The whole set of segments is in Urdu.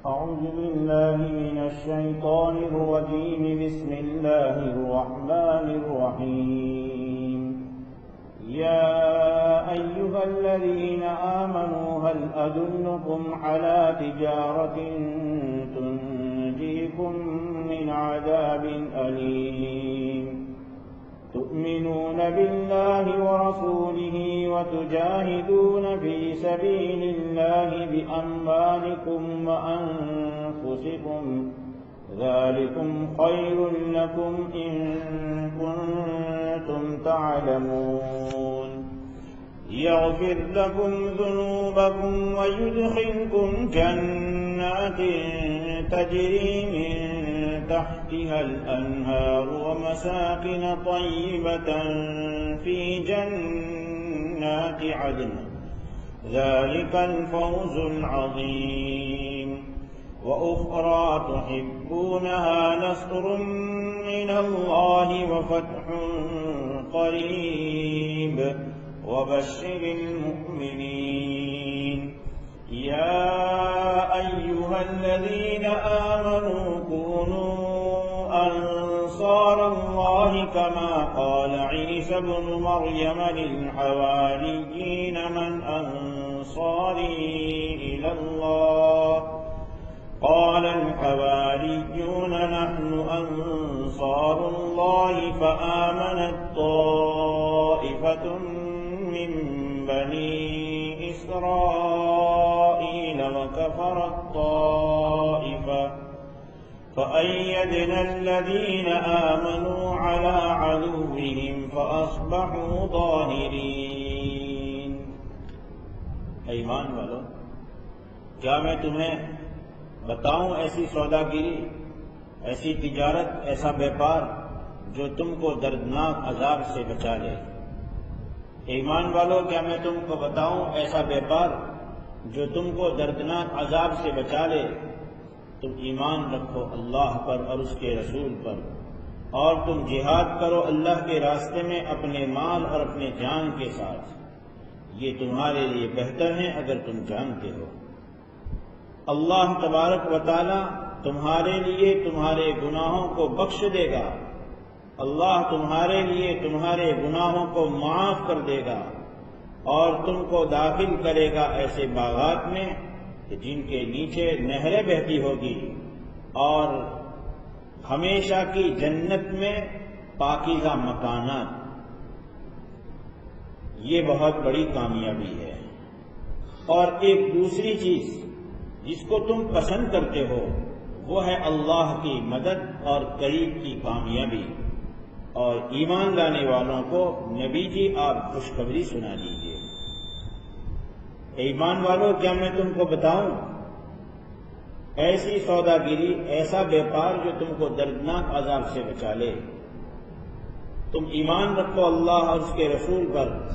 أعوذ بالله من الشيطان الرجيم. بسم الله الرحمن الرحيم. يا أيها الذين آمنوا هل أدلكم على تجارة تنجيكم من عذاب أليم تؤمنون بالله ورسوله وتجاهدون في سبيل الله بأموالكم وأنفسكم ذلكم خير لكم إن كنتم تعلمون يغفر لكم ذنوبكم ويدخلكم جنات تجري من تحتها الأنهار ومساكن طيبة في جنات عدن ذلك الفوز العظيم وأخرى تحبونها نصر من الله وفتح قريب وبشر المؤمنين. يا أيها الذين آمنوا كونوا أنصار الله كما قال عيسى ابن مريم للحواريين من أنصاري إلى الله قال الحواريون نحن أنصار الله فآمنت طائفة من بني إسرائيل وكفرت طائفة فأيدنا الذين آمنوا على عدوهم فأصبحوا ظاهرين. ایمان والو، کیا میں تمہیں بتاؤں ایسی سوداگری، ایسی تجارت، ایسا بیپار جو تم کو دردناک عذاب سے بچا لے؟ ایمان والو، کیا میں تم کو بتاؤں ایسا بیپار جو تم کو دردناک عذاب سے بچا لے؟ تم ایمان رکھو اللہ پر اور اس کے رسول پر، اور تم جہاد کرو اللہ کے راستے میں اپنے مال اور اپنے جان کے ساتھ، یہ تمہارے لیے بہتر ہے اگر تم جانتے ہو۔ اللہ تبارک و تعالی تمہارے لیے تمہارے گناہوں کو بخش دے گا، اللہ تمہارے لیے تمہارے گناہوں کو معاف کر دے گا اور تم کو داخل کرے گا ایسے باغات میں جن کے نیچے نہریں بہتی ہوگی، اور ہمیشہ کی جنت میں پاکیزہ مکانات۔ یہ بہت بڑی کامیابی ہے۔ اور ایک دوسری چیز جس کو تم پسند کرتے ہو وہ ہے اللہ کی مدد اور قریب کی کامیابی۔ اور ایمان لانے والوں کو نبی جی آپ خوشخبری سنا دیجیے۔ ایمان والو، کیا میں تم کو بتاؤں ایسی سوداگری، ایسا بیپار جو تم کو دردناک عذاب سے بچا لے؟ تم ایمان رکھو اللہ اور اس کے رسول پر،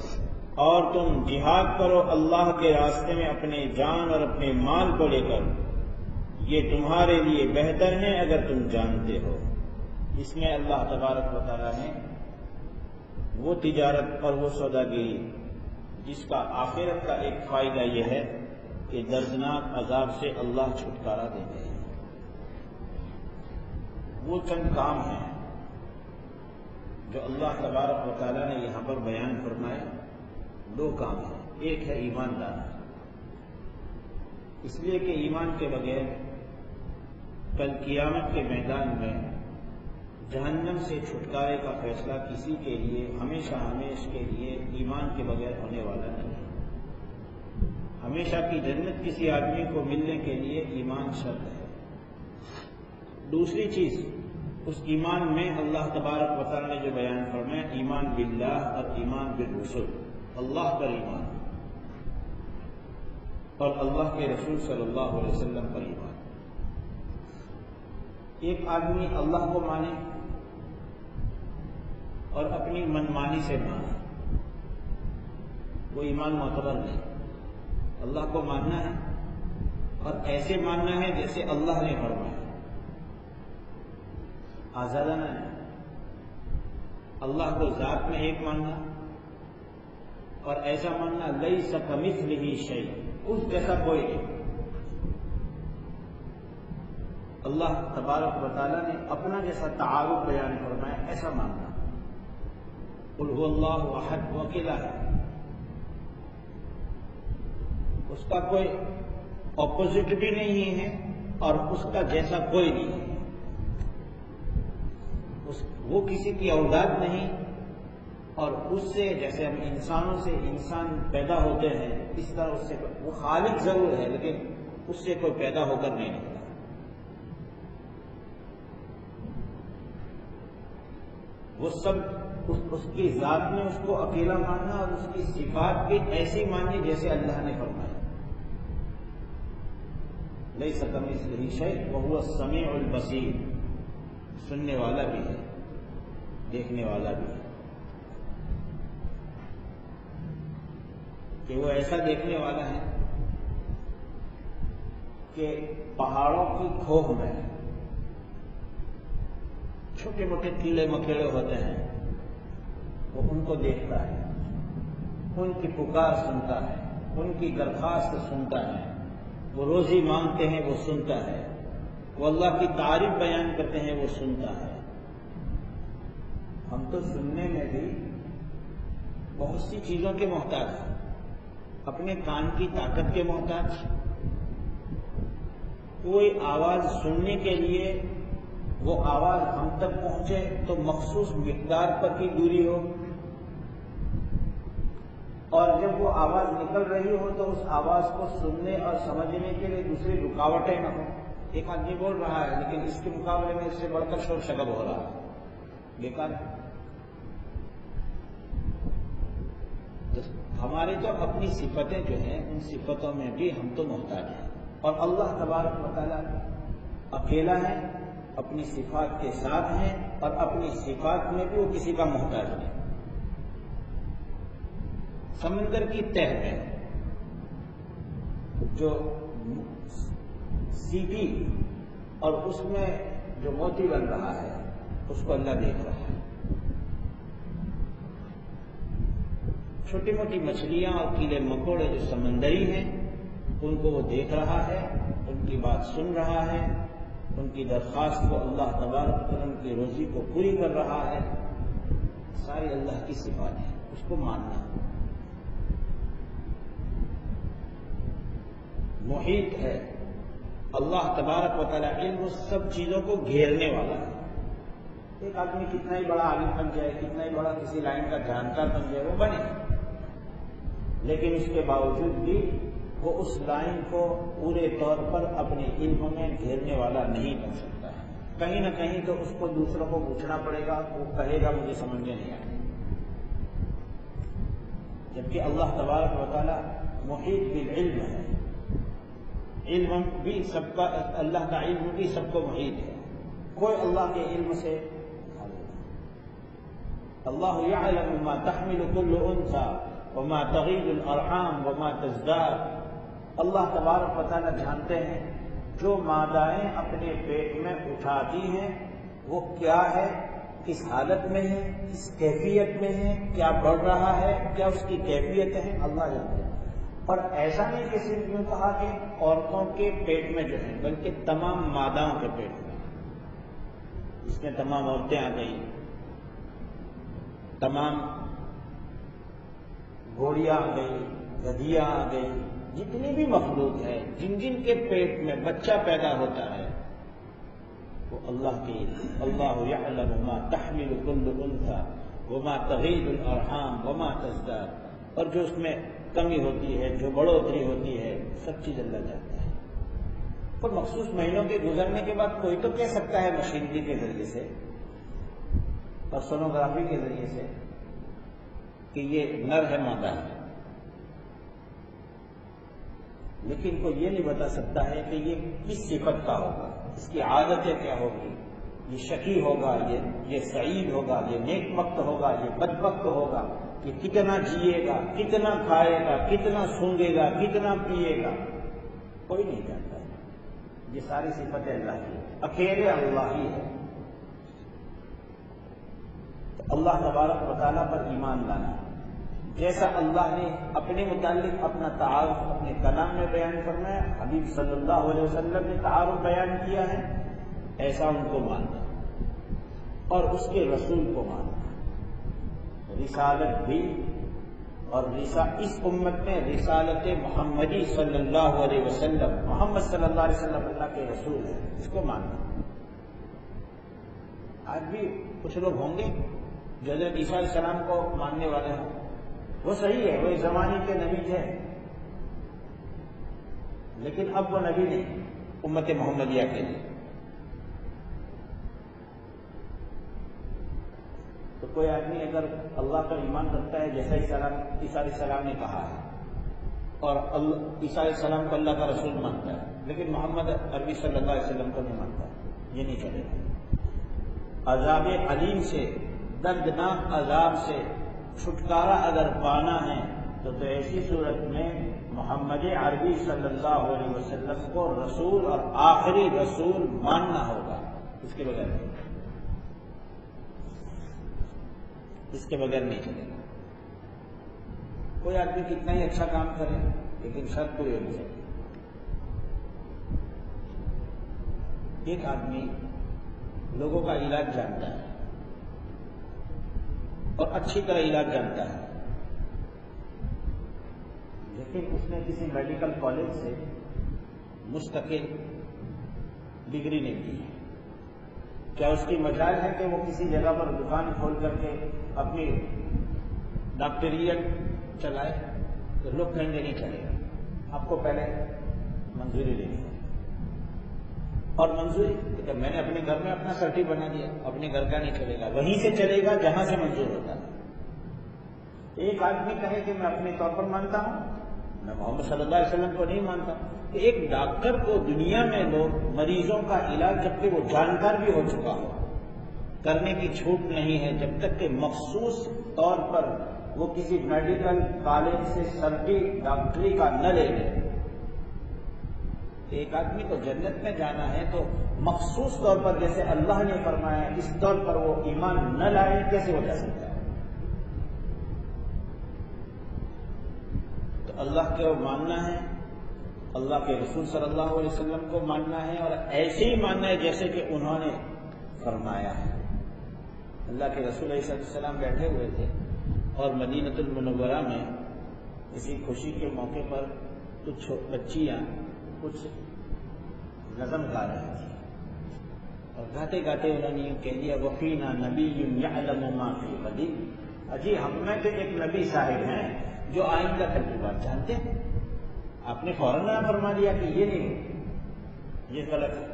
اور تم جہاد کرو اللہ کے راستے میں اپنے جان اور اپنے مال کو لے کر، یہ تمہارے لیے بہتر ہے اگر تم جانتے ہو۔ اس میں اللہ تبارک و تعالیٰ نے وہ تجارت اور وہ سوداگری جس کا آخرت کا ایک فائدہ یہ ہے کہ دردناک عذاب سے اللہ چھٹکارا دیتے ہیں۔ وہ چند کام ہیں جو اللہ تبارک و تعالیٰ نے یہاں پر بیان فرمائے۔ دو کام ہیں، ایک ہے ایمان لانا، اس لیے کہ ایمان کے بغیر کل قیامت کے میدان میں جہنم سے چھٹکارے کا فیصلہ کسی کے لیے ہمیشہ ہمیشہ کے لیے ایمان کے بغیر ہونے والا نہیں ہے۔ ہمیشہ کی جنت کسی آدمی کو ملنے کے لیے ایمان شرط ہے۔ دوسری چیز، اس ایمان میں اللہ تبارک و تعالی نے جو بیان فرمایا، ایمان باللہ اور ایمان بالرسل، اللہ پر ایمان اور اللہ کے رسول صلی اللہ علیہ وسلم پر ایمان۔ ایک آدمی اللہ کو مانے اور اپنی منمانی سے مانے، وہ ایمان معتبر نہیں۔ اللہ کو ماننا ہے اور ایسے ماننا ہے جیسے اللہ نے فرمایا، آزادانہ نہیں۔ اللہ کو ذات میں ایک ماننا اور ایسا ماننا لیس کمثلہ شیء، اس جیسا کوئی نہیں۔ اللہ تبارک و تعالیٰ نے اپنا جیسا تعارف بیان فرمایا ایسا ماننا. قل هو اللہ احد، وہ اکیلا ہے، اس کا کوئی اپوزٹ بھی نہیں ہے اور اس کا جیسا کوئی نہیں ہے. وہ کسی کی اولاد نہیں، اور اس سے جیسے ہم انسانوں سے انسان پیدا ہوتے ہیں اس طرح اس سے وہ خالق ضرور ہے لیکن اس سے کوئی پیدا ہو کر نہیں نکلا. وہ سب اس کی ذات میں اس کو اکیلا ماننا اور اس کی صفات بھی ایسی ماننی جیسے اللہ نے فرمایا. لیس کمثلہ شیء وہو السمیع البصیر، سننے والا بھی ہے دیکھنے والا بھی ہے. کہ وہ ایسا دیکھنے والا ہے کہ پہاڑوں کی کھوہ میں چھوٹے موٹے کیڑے مکیڑے ہوتے ہیں وہ ان کو دیکھتا ہے، ان کی پکار سنتا ہے، ان کی درخواست سنتا ہے، وہ روزی مانگتے ہیں وہ سنتا ہے، وہ اللہ کی تعریف بیان کرتے ہیں وہ سنتا ہے. ہم تو سننے میں بھی بہت سی چیزوں کے محتاج ہیں. اپنے کان کی طاقت کے محتاج، کوئی آواز سننے کے لیے وہ آواز ہم تک پہنچے تو مخصوص مقدار پر کی دوری ہو، اور جب وہ آواز نکل رہی ہو تو اس آواز کو سننے اور سمجھنے کے لیے دوسری رکاوٹیں نہ ہوں. ایک آدمی بول رہا ہے لیکن اس کے مقابلے میں اس سے بڑھ کر شور شغب ہو رہا ہے، بیکار. ہماری تو اپنی صفتیں جو ہیں ان صفتوں میں بھی ہم تو محتاج ہیں، اور اللہ تبارک و تعالیٰ اکیلا ہے، اپنی صفات کے ساتھ ہیں اور اپنی صفات میں بھی وہ کسی کا محتاج نہیں. سمندر کی تہ میں جو سیٹی اور اس میں جو موتی بن رہا ہے اس کو اللہ دیکھ رہا ہے. چھوٹی موٹی مچھلیاں اور کیڑے مکوڑے جو سمندری ہیں ان کو وہ دیکھ رہا ہے، ان کی بات سن رہا ہے، ان کی درخواست کو اللہ تبارک و تعالیٰ ان کی روزی کو پوری کر رہا ہے. ساری اللہ کی صفات ہے، اس کو ماننا. محیط ہے، اللہ تبارک و تعالیٰ علم سب چیزوں کو گھیرنے والا ہے. ایک آدمی کتنا ہی بڑا عالم بن جائے، کتنا ہی بڑا کسی لائن کا جانکار بن جائے، وہ بنے، لیکن اس کے باوجود بھی وہ اس لائن کو پورے طور پر اپنے علم میں گھیرنے والا نہیں بن سکتا ہے. کہیں نہ کہیں تو اس کو دوسروں کو پوچھنا پڑے گا، وہ کہے گا مجھے سمجھ میں نہیں آئے. جبکہ اللہ تبارک و تعالیٰ محیط بالعلم ہے، علم بھی سب کا، اللہ کا علم بھی سب کو محیط ہے. کوئی اللہ کے علم سے اللہ یعلم ما تحمل كل انثى وما تغیض الارحام وما تزداد. اللہ تبارک و تعالیٰ جانتے ہیں جو مادائیں اپنے پیٹ میں اٹھاتی ہیں وہ کیا ہے، کس حالت میں ہے، کس کیفیت میں ہے، کیا بڑھ رہا ہے، کیا اس کی کیفیت ہے، اللہ جانتے ہیں. اور ایسا نہیں کہ صرف یوں کہا کہ عورتوں کے پیٹ میں جو ہے، بلکہ تمام ماداؤں کے پیٹ میں. اس میں تمام عورتیں آ گئی، تمام گھوڑیاں آ گئی، گدھیاں آ گئی، جتنی بھی مخلوق ہے جن جن کے پیٹ میں بچہ پیدا ہوتا ہے وہ اللہ کے علم. اللہ یعلم ما تحمل كل انثى وما تغیض الارحام وما تزداد. اور جو اس میں کمی ہوتی ہے، جو بڑھوتری ہوتی ہے، سب چیز اللہ جانتا ہے. اور مخصوص مہینوں کے گزرنے کے بعد کوئی تو کہہ سکتا ہے مشینری کے ذریعے سے اور سونوگرافی کے ذریعے سے کہ یہ نر ہے مادہ ہے، لیکن کوئی یہ نہیں بتا سکتا ہے کہ یہ کس صفت کا ہوگا، اس کی عادتیں کیا ہوگی، یہ شقی ہوگا، یہ سعید ہوگا، یہ نیک وقت ہوگا، یہ بد وقت ہوگا، کہ کتنا جیے گا، کتنا کھائے گا، کتنا سونگے گا، کتنا پیے گا، کوئی نہیں جانتا ہے. یہ ساری صفتیں اللہ کی، اکیلے اللہ ہی ہے. تو اللہ تبارک و تعالیٰ پر ایمان لانا، جیسا اللہ نے اپنے متعلق اپنا تعارف اپنے کلام میں بیان فرمایا، حبیب صلی اللہ علیہ وسلم نے تعارف بیان کیا ہے، ایسا ان کو ماننا اور اس کے رسول کو ماننا، رسالت بھی، اور اس امت میں رسالت محمدی صلی اللہ علیہ وسلم، محمد صلی اللہ علیہ وسلم اللہ کے رسول ہے، اس کو ماننا۔ آج بھی کچھ لوگ ہوں گے جو حضرت عیسیٰ علیہ السلام کو ماننے والے ہوں، وہ صحیح ہے، وہ اس زمانے کے نبی تھے، لیکن اب وہ نبی نہیں امت محمدیہ کے لیے۔ تو کوئی آدمی اگر اللہ پر ایمان رکھتا ہے جیسا عیسیٰ علیہ السلام نے کہا ہے، اور عیسیٰ علیہ السلام کو اللہ کا رسول مانتا ہے، لیکن محمد عربی صلی اللہ علیہ وسلم کو نہیں مانتا، یہ نہیں چلے گا۔ عذاب علیم سے، دردناک عذاب سے چھٹکارا اگر پانا ہے تو ایسی صورت میں محمد عربی صلی اللہ علیہ وسلم کو رسول اور آخری رسول ماننا ہوگا، اس کے بغیر نہیں، اس کے بغیر نہیں چلے گا۔ کوئی آدمی کتنا ہی اچھا کام کرے لیکن شرط پوری ہونی چاہیے۔ ایک آدمی لوگوں کا علاج جانتا ہے اور اچھی طرح علاج جانتا ہے، لیکن اس نے کسی میڈیکل کالج سے مستقل ڈگری نہیں کی ہے۔ کیا اس کی مجال ہے کہ وہ کسی جگہ پر دکان کھول کر کے اپنی ڈاکٹریٹ چلائے؟ تو لوگ کہیں گے نہیں چلے گا، آپ کو پہلے منظوری لینی ہے، اور منظوری کہ میں نے اپنے گھر میں اپنا سرٹی بنا دیا، اپنے گھر کا نہیں چلے گا، وہیں سے چلے گا جہاں سے منظور ہوتا ہے۔ ایک آدمی کہے کہ میں اپنے طور پر مانتا ہوں، میں محمد صلی اللہ علیہ وسلم کو نہیں مانتا، کہ ایک ڈاکٹر کو دنیا میں لوگ مریضوں کا علاج جبکہ وہ جانکار بھی ہو چکا ہو کرنے کی چھوٹ نہیں ہے، جب تک کہ مخصوص طور پر وہ کسی میڈیکل کالج سے سرٹی ڈاکٹری کا نہ لے لے۔ ایک آدمی کو جنت میں جانا ہے تو مخصوص طور پر جیسے اللہ نے فرمایا ہے اس طور پر وہ ایمان نہ لائے کیسے ہو جا سکتا ہے؟ تو اللہ کو ماننا ہے، اللہ کے رسول صلی اللہ علیہ وسلم کو ماننا ہے، اور ایسے ہی ماننا ہے جیسے کہ انہوں نے فرمایا ہے۔ اللہ کے رسول علیہ السلام بیٹھے ہوئے تھے اور مدینۃ المنورہ میں کسی خوشی کے موقع پر کچھ بچیاں کچھ نظم گا رہی تھی، اور گاتے گاتے انہوں نے یہ کہہ دیا وَفِينَا نَبِيٌّ يَعْلَمُ مَا فِي غَدٍ، اجی ہم میں تو ایک نبی صاحب ہیں جو آئندہ کل کی بات جانتے ہیں۔ آپ نے فوراً فرما دیا کہ یہ نہیں، یہ غلط ہے،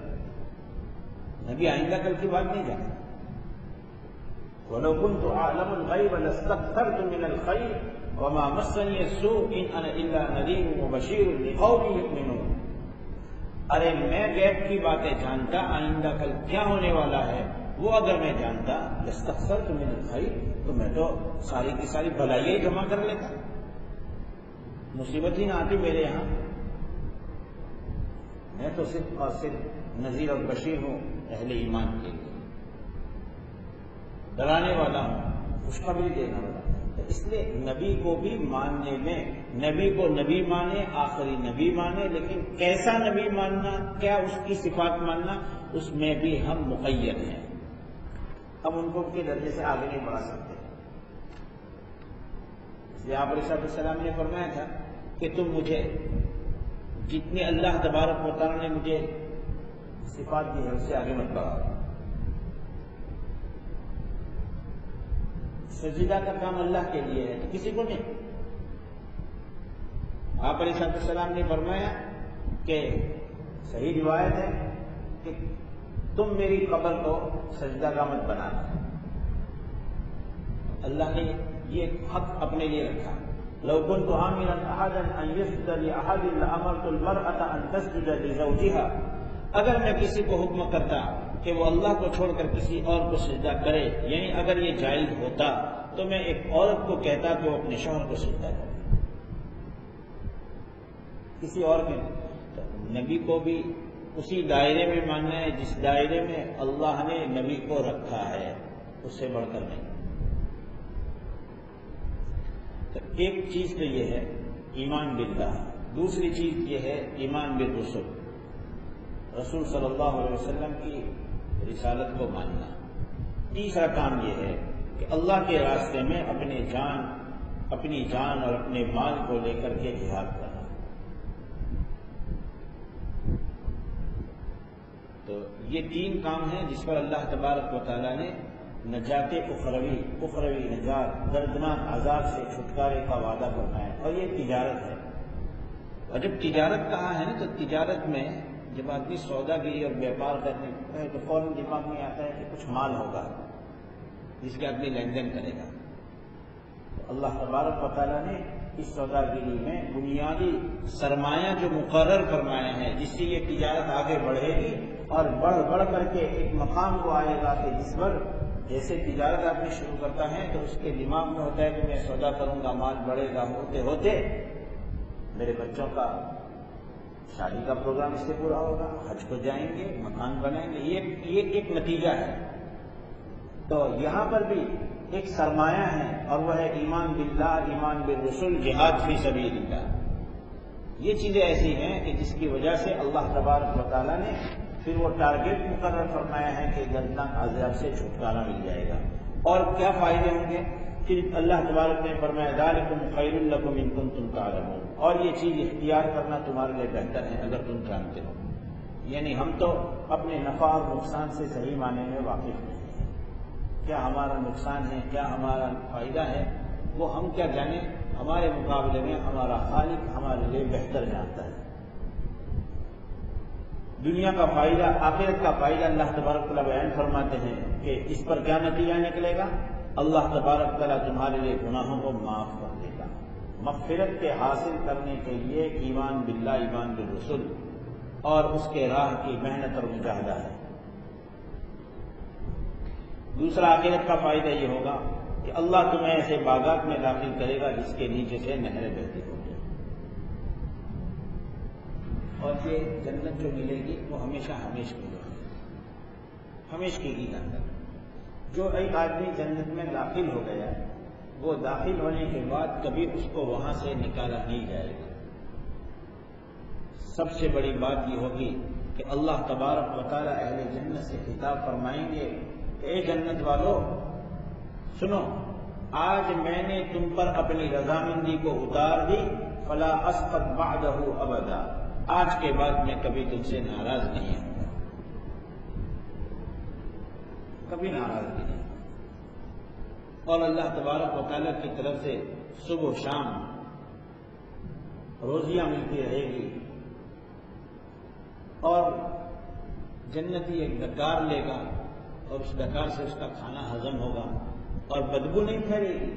نبی آئندہ کل کی بات نہیں جانتا۔ وَلَوْ كُنْتُ أَعْلَمُ الْغَيْبَ لَاسْتَكْثَرْتُ مِنَ الْخَيْرِ وَمَا مَسَّنِيَ السُّوءُ إِنْ أَنَا إِلَّا نَذِيرٌ وَبَشِيرٌ لِقَوْمٍ يُؤْمِنُونَ۔ ارے میں غیب کی باتیں جانتا، آئندہ کل کیا ہونے والا ہے وہ اگر میں جانتا لَاسْتَكْثَرْتُ مِنَ الْخَيْرِ، تو میں تو ساری کی ساری بھلائیاں جمع کر لیتا، مصیبت ہی نہ آتی میرے یہاں۔ میں تو صرف اور صرف نذیر اور بشیر ہوں اہل ایمان کے لیے، ڈرانے والا ہوں، خوشخبری دینے والا۔ تو اس لیے نبی کو بھی ماننے میں، نبی کو نبی مانے، آخری نبی مانے، لیکن کیسا نبی ماننا، کیا اس کی صفات ماننا، اس میں بھی ہم مقید ہیں، ہم ان کو کے درجے سے آگے نہیں بڑھا سکتے۔ اس لیے آپ علیہ السلام نے فرمایا تھا کہ تم مجھے جتنی اللہ تبارک و تعالیٰ نے مجھے صفات دی ہے اس سے آگے مت بڑھاؤ۔ سجدہ کا کام اللہ کے لیے ہے، کسی کو نہیں۔ آپ علیہ السلام نے فرمایا کہ صحیح روایت ہے کہ تم میری قبر کو سجدہ کا مت بنانا، اللہ نے یہ حق اپنے لیے رکھا۔ لو كنت آمرا احدا ان يسجد لاحد لامرت المرأة ان تسجد لزوجها، اگر میں کسی کو حکم کرتا کہ وہ اللہ کو چھوڑ کر کسی اور کو سجدہ کرے، یعنی اگر یہ جائز ہوتا تو میں ایک عورت کو کہتا کہ وہ اپنے شوہر کو سجدہ کرے، کسی اور کے نہیں۔ نبی کو بھی اسی دائرے میں ماننا ہے جس دائرے میں اللہ نے نبی کو رکھا ہے، اس سے بڑھ کر نہیں۔ تو ایک چیز تو یہ ہے ایمان باللہ، دوسری چیز یہ ہے ایمان بالرسل، رسول صلی اللہ علیہ وسلم کی رسالت کو ماننا۔ تیسرا کام یہ ہے کہ اللہ کے راستے میں اپنی جان اور اپنے مال کو لے کر کے جہاد کرنا۔ تو یہ تین کام ہیں جس پر اللہ تبارک و تعالیٰ نے نجات اخروی نجات، دردناک عذاب سے چھٹکارے کا وعدہ فرمایا، اور یہ تجارت ہے۔ اور جب تجارت کہا ہے نا تو تجارت میں جب آدمی سودا گیری اور بیپار کرنے لگتا ہے تو فوراً دماغ میں آتا ہے کہ کچھ مال ہوگا جس کے آدمی لین دین کرے گا۔ تو اللہ تبارک و تعالیٰ نے اس سودا گیری میں بنیادی سرمایہ جو مقرر فرمایا ہے جس سے یہ تجارت آگے بڑھے گی اور بڑھ کر کے ایک مقام کو آئے گا کہ جس پر جیسے تجارت آدمی شروع کرتا ہے تو اس کے دماغ میں ہوتا ہے کہ میں سودا کروں گا، مال بڑھے گا، ہوتے ہوتے میرے بچوں کا شادی کا پروگرام اس سے پورا ہوگا، حج کو جائیں گے، مکان بنائیں گے، یہ ایک نتیجہ ہے۔ تو یہاں پر بھی ایک سرمایہ ہے اور وہ ہے ایمان باللہ، ایمان بالرسول، جہاد فی سبیل اللہ۔ یہ چیزیں ایسی ہیں کہ جس کی وجہ سے اللہ تبارک و تعالیٰ نے پھر وہ ٹارگیٹ مقرر فرمایا ہے کہ دردناک عذاب سے چھٹکارا مل جائے گا۔ اور کیا فائدے ہوں گے؟ پھر اللہ تبارک نے فرمایا ذالکم خیر لکم ان کنتم تعلمون، اور یہ چیز اختیار کرنا تمہارے لیے بہتر ہے اگر تم جانتے ہو۔ یعنی ہم تو اپنے نفع اور نقصان سے صحیح معنی میں واقف نہیں ہیں، کیا ہمارا نقصان ہے، کیا ہمارا فائدہ ہے، وہ ہم کیا جانیں، ہمارے مقابلے میں ہمارا خالق ہمارے لیے بہتر جانتا ہے۔ دنیا کا فائدہ، آخرت کا فائدہ اللہ تبارک تعالیٰ بیان فرماتے ہیں کہ اس پر کیا نتیجہ نکلے گا؟ اللہ تبارک تعالیٰ تمہارے لیے گناہوں کو معاف کر دے گا۔ مغفرت کے حاصل کرنے کے لیے ایمان باللہ، ایمان بالرسول اور اس کے راہ کی محنت اور مجاہدہ ہے۔ دوسرا آخرت کا فائدہ یہ ہوگا کہ اللہ تمہیں ایسے باغات میں داخل کرے گا جس کے نیچے سے نہریں بہتی ہوں گی، اور یہ جنت جو ملے گی وہ ہمیشہ ہمیشہ کی ہوگی، ہمیشہ کی اندر۔ جو ایک آدمی جنت میں داخل ہو گیا وہ داخل ہونے کے بعد کبھی اس کو وہاں سے نکالا نہیں جائے گا۔ سب سے بڑی بات یہ ہوگی کہ اللہ تبارک و تعالیٰ اہل جنت سے خطاب فرمائیں گے، اے جنت والو سنو، آج میں نے تم پر اپنی رضامندی کو اتار دی، فلا اسقط بعدہ ابدا، آج کے بعد میں کبھی تم سے ناراض نہیں ہوں، کبھی ناراض نہیں۔ اور اللہ تبارک و تعالیٰ کی طرف سے صبح و شام روزیاں ملتی رہے گی، اور جنتی ایک ڈکار لے گا اور اس ڈکار سے اس کا کھانا ہضم ہوگا، اور بدبو نہیں پھیلے گی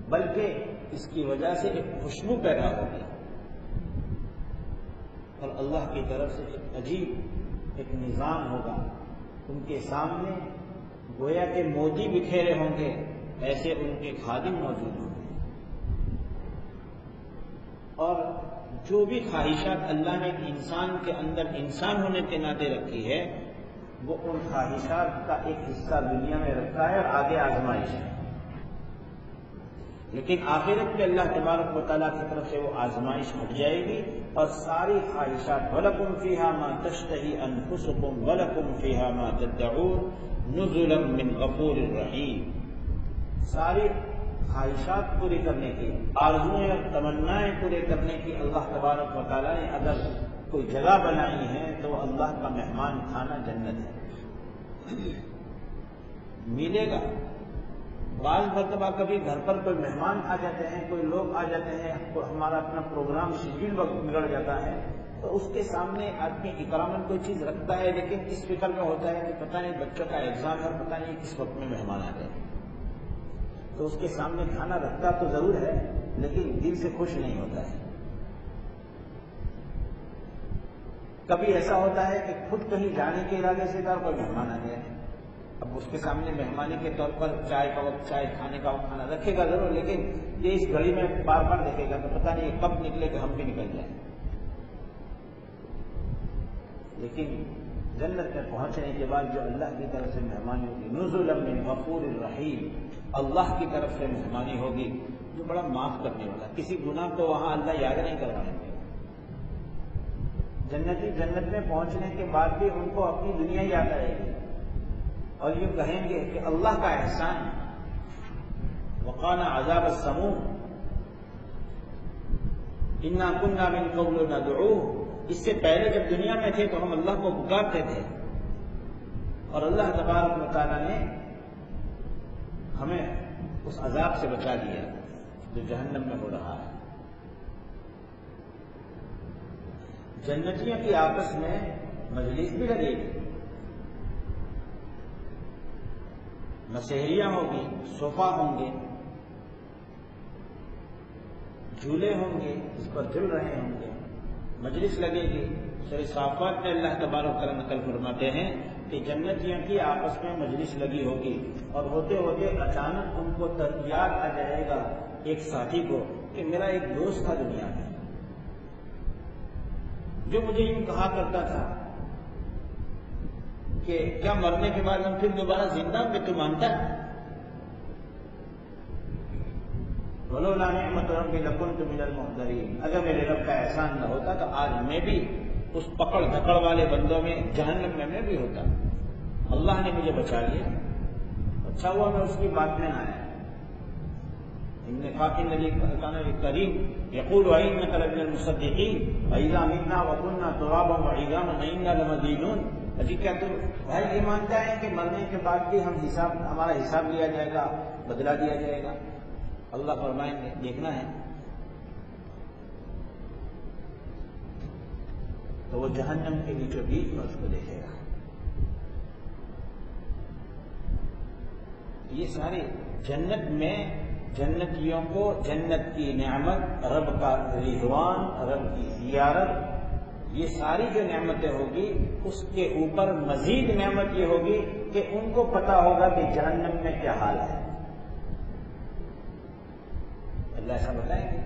بلکہ اس کی وجہ سے ایک خوشبو پیدا ہوگی، اور اللہ کی طرف سے ایک عجیب ایک نظام ہوگا ان کے سامنے، گویا کہ موتی بکھیرے ہوں گے ایسے ان کے خادم موجود ہوں گے، اور جو بھی خواہشات اللہ نے انسان کے اندر انسان ہونے کے ناطے رکھی ہے وہ ان خواہشات کا ایک حصہ دنیا میں رکھا ہے اور آگے آزمائش ہے، لیکن آخرت میں اللہ تبارک و تعالیٰ کی طرف سے وہ آزمائش ہٹ جائے گی اور ساری خواہشات وَلَكُمْ فِيهَا مَا تَشْتَهِي أَنفُسُكُمْ وَلَكُمْ فِيهَا مَا تَدَّعُونَ نُزُلًا مِّنْ غَفُورٍ رَحِيمٍ، ساری خواہشات پوری کرنے کی، آرزوئیں اور تمنائیں پورے کرنے کی اللہ تبارک و تعالیٰ نے اگر کوئی جگہ بنائی ہے تو وہ اللہ کا مہمان کھانا جنت ہے، ملے گا۔ بعض مرتبہ کبھی گھر پر کوئی مہمان آ جاتے ہیں، کوئی لوگ آ جاتے ہیں، ہمارا اپنا پروگرام شیڈول وقت بگڑ جاتا ہے تو اس کے سامنے آدمی اکراماً کوئی چیز رکھتا ہے، لیکن اس فکر میں ہوتا ہے کہ پتہ نہیں بچوں کا ایگزام ہے، پتہ نہیں کس وقت میں مہمان آ گئے، تو اس کے سامنے کھانا رکھتا تو ضرور ہے لیکن دل سے خوش نہیں ہوتا ہے۔ کبھی ایسا ہوتا ہے کہ خود کہیں جانے کے ارادے سے تھا اور کوئی مہمان آ گیا ہے، اب اس کے سامنے مہمانی کے طور پر چائے کا وقت، چائے کھانے کا وقت، کھانا رکھے گا ضرور، لیکن یہ اس گھڑی میں بار بار دیکھے گا تو پتہ نہیں کب نکلے کہ ہم بھی نکل جائیں۔ لیکن جنت میں پہنچنے کے بعد جو اللہ کی طرف سے مہمانی ہوگی، نزلا من غفور الرحیم، اللہ کی طرف سے مہمانی ہوگی جو بڑا معاف کرنے والا، کسی گناہ کو وہاں اللہ یاد نہیں کروائیں گے۔ جنتی جنت میں پہنچنے کے بعد بھی ان کو اپنی دنیا یاد آئے گی، اور یہ کہیں گے کہ اللہ کا احسان ہے، وقانا عذاب السموم انا كنا من قبل ندعوه، اس سے پہلے جب دنیا میں تھے تو ہم اللہ کو پکارتے تھے، اور اللہ تبارک و تعالیٰ نے ہمیں اس عذاب سے بچا دیا جو جہنم میں ہو رہا ہے۔ جنتیوں کی آپس میں مجلس بھی لگے گی، مسحریاں ہوگی، صوفہ ہوں گے، جھولے ہوں گے جس پر جھل رہے ہوں گے، مجلس لگے گی۔ سورہ صافات میں اللہ تبارک و تعالیٰ نقل فرماتے ہیں کہ جنتیوں کی آپس میں مجلس لگی ہوگی، اور ہوتے ہوتے اچانک ان کو یاد آ جائے گا ایک ساتھی کو کہ میرا ایک دوست تھا دنیا میں جو مجھے یوں کہا کرتا تھا کہ کیا مرنے کے بعد ہم پھر دوبارہ زندہ ہوں گے؟ تو مانتا ہے؟ وَلَوْلَا نِعْمَةُ رَبِّي لَكُنْتُ مِنَ الْمُحْضَرِينَ، اگر میرے رب کا احسان نہ ہوتا تو آج میں بھی اس پکڑ دھکڑ والے بندوں میں، جہنم میں بھی ہوتا۔ اللہ نے مجھے بچا لیا، اچھا ہوا میں اس کی بات میں آیا۔ النبی کریم یقول وَإِنَّكَ لَمِنَ الْمُصَدِّقِينَ وَإِذَا مِتْنَا وَكُنَّا تُرَابًا وَعِظَامًا أَإِنَّا لَمَدِينُونَ۔ اجی کیا تم بھائی یہ مانتا ہے کہ مرنے کے بعد بھی ہمارا حساب لیا جائے گا، بدلا دیا جائے گا؟ اللہ فرمائیں گے دیکھنا ہے تو وہ جہنم کے بیچوں بیچ میں اس کو دیکھے گا۔ یہ ساری جنت میں جنتیوں کو جنت کی نعمت، رب کا رضوان، رب کی زیارت، یہ ساری جو نعمتیں ہوگی اس کے اوپر مزید نعمت یہ ہوگی کہ ان کو پتا ہوگا کہ جہنم میں کیا حال ہے۔ اللہ ایسا بتائیں گے۔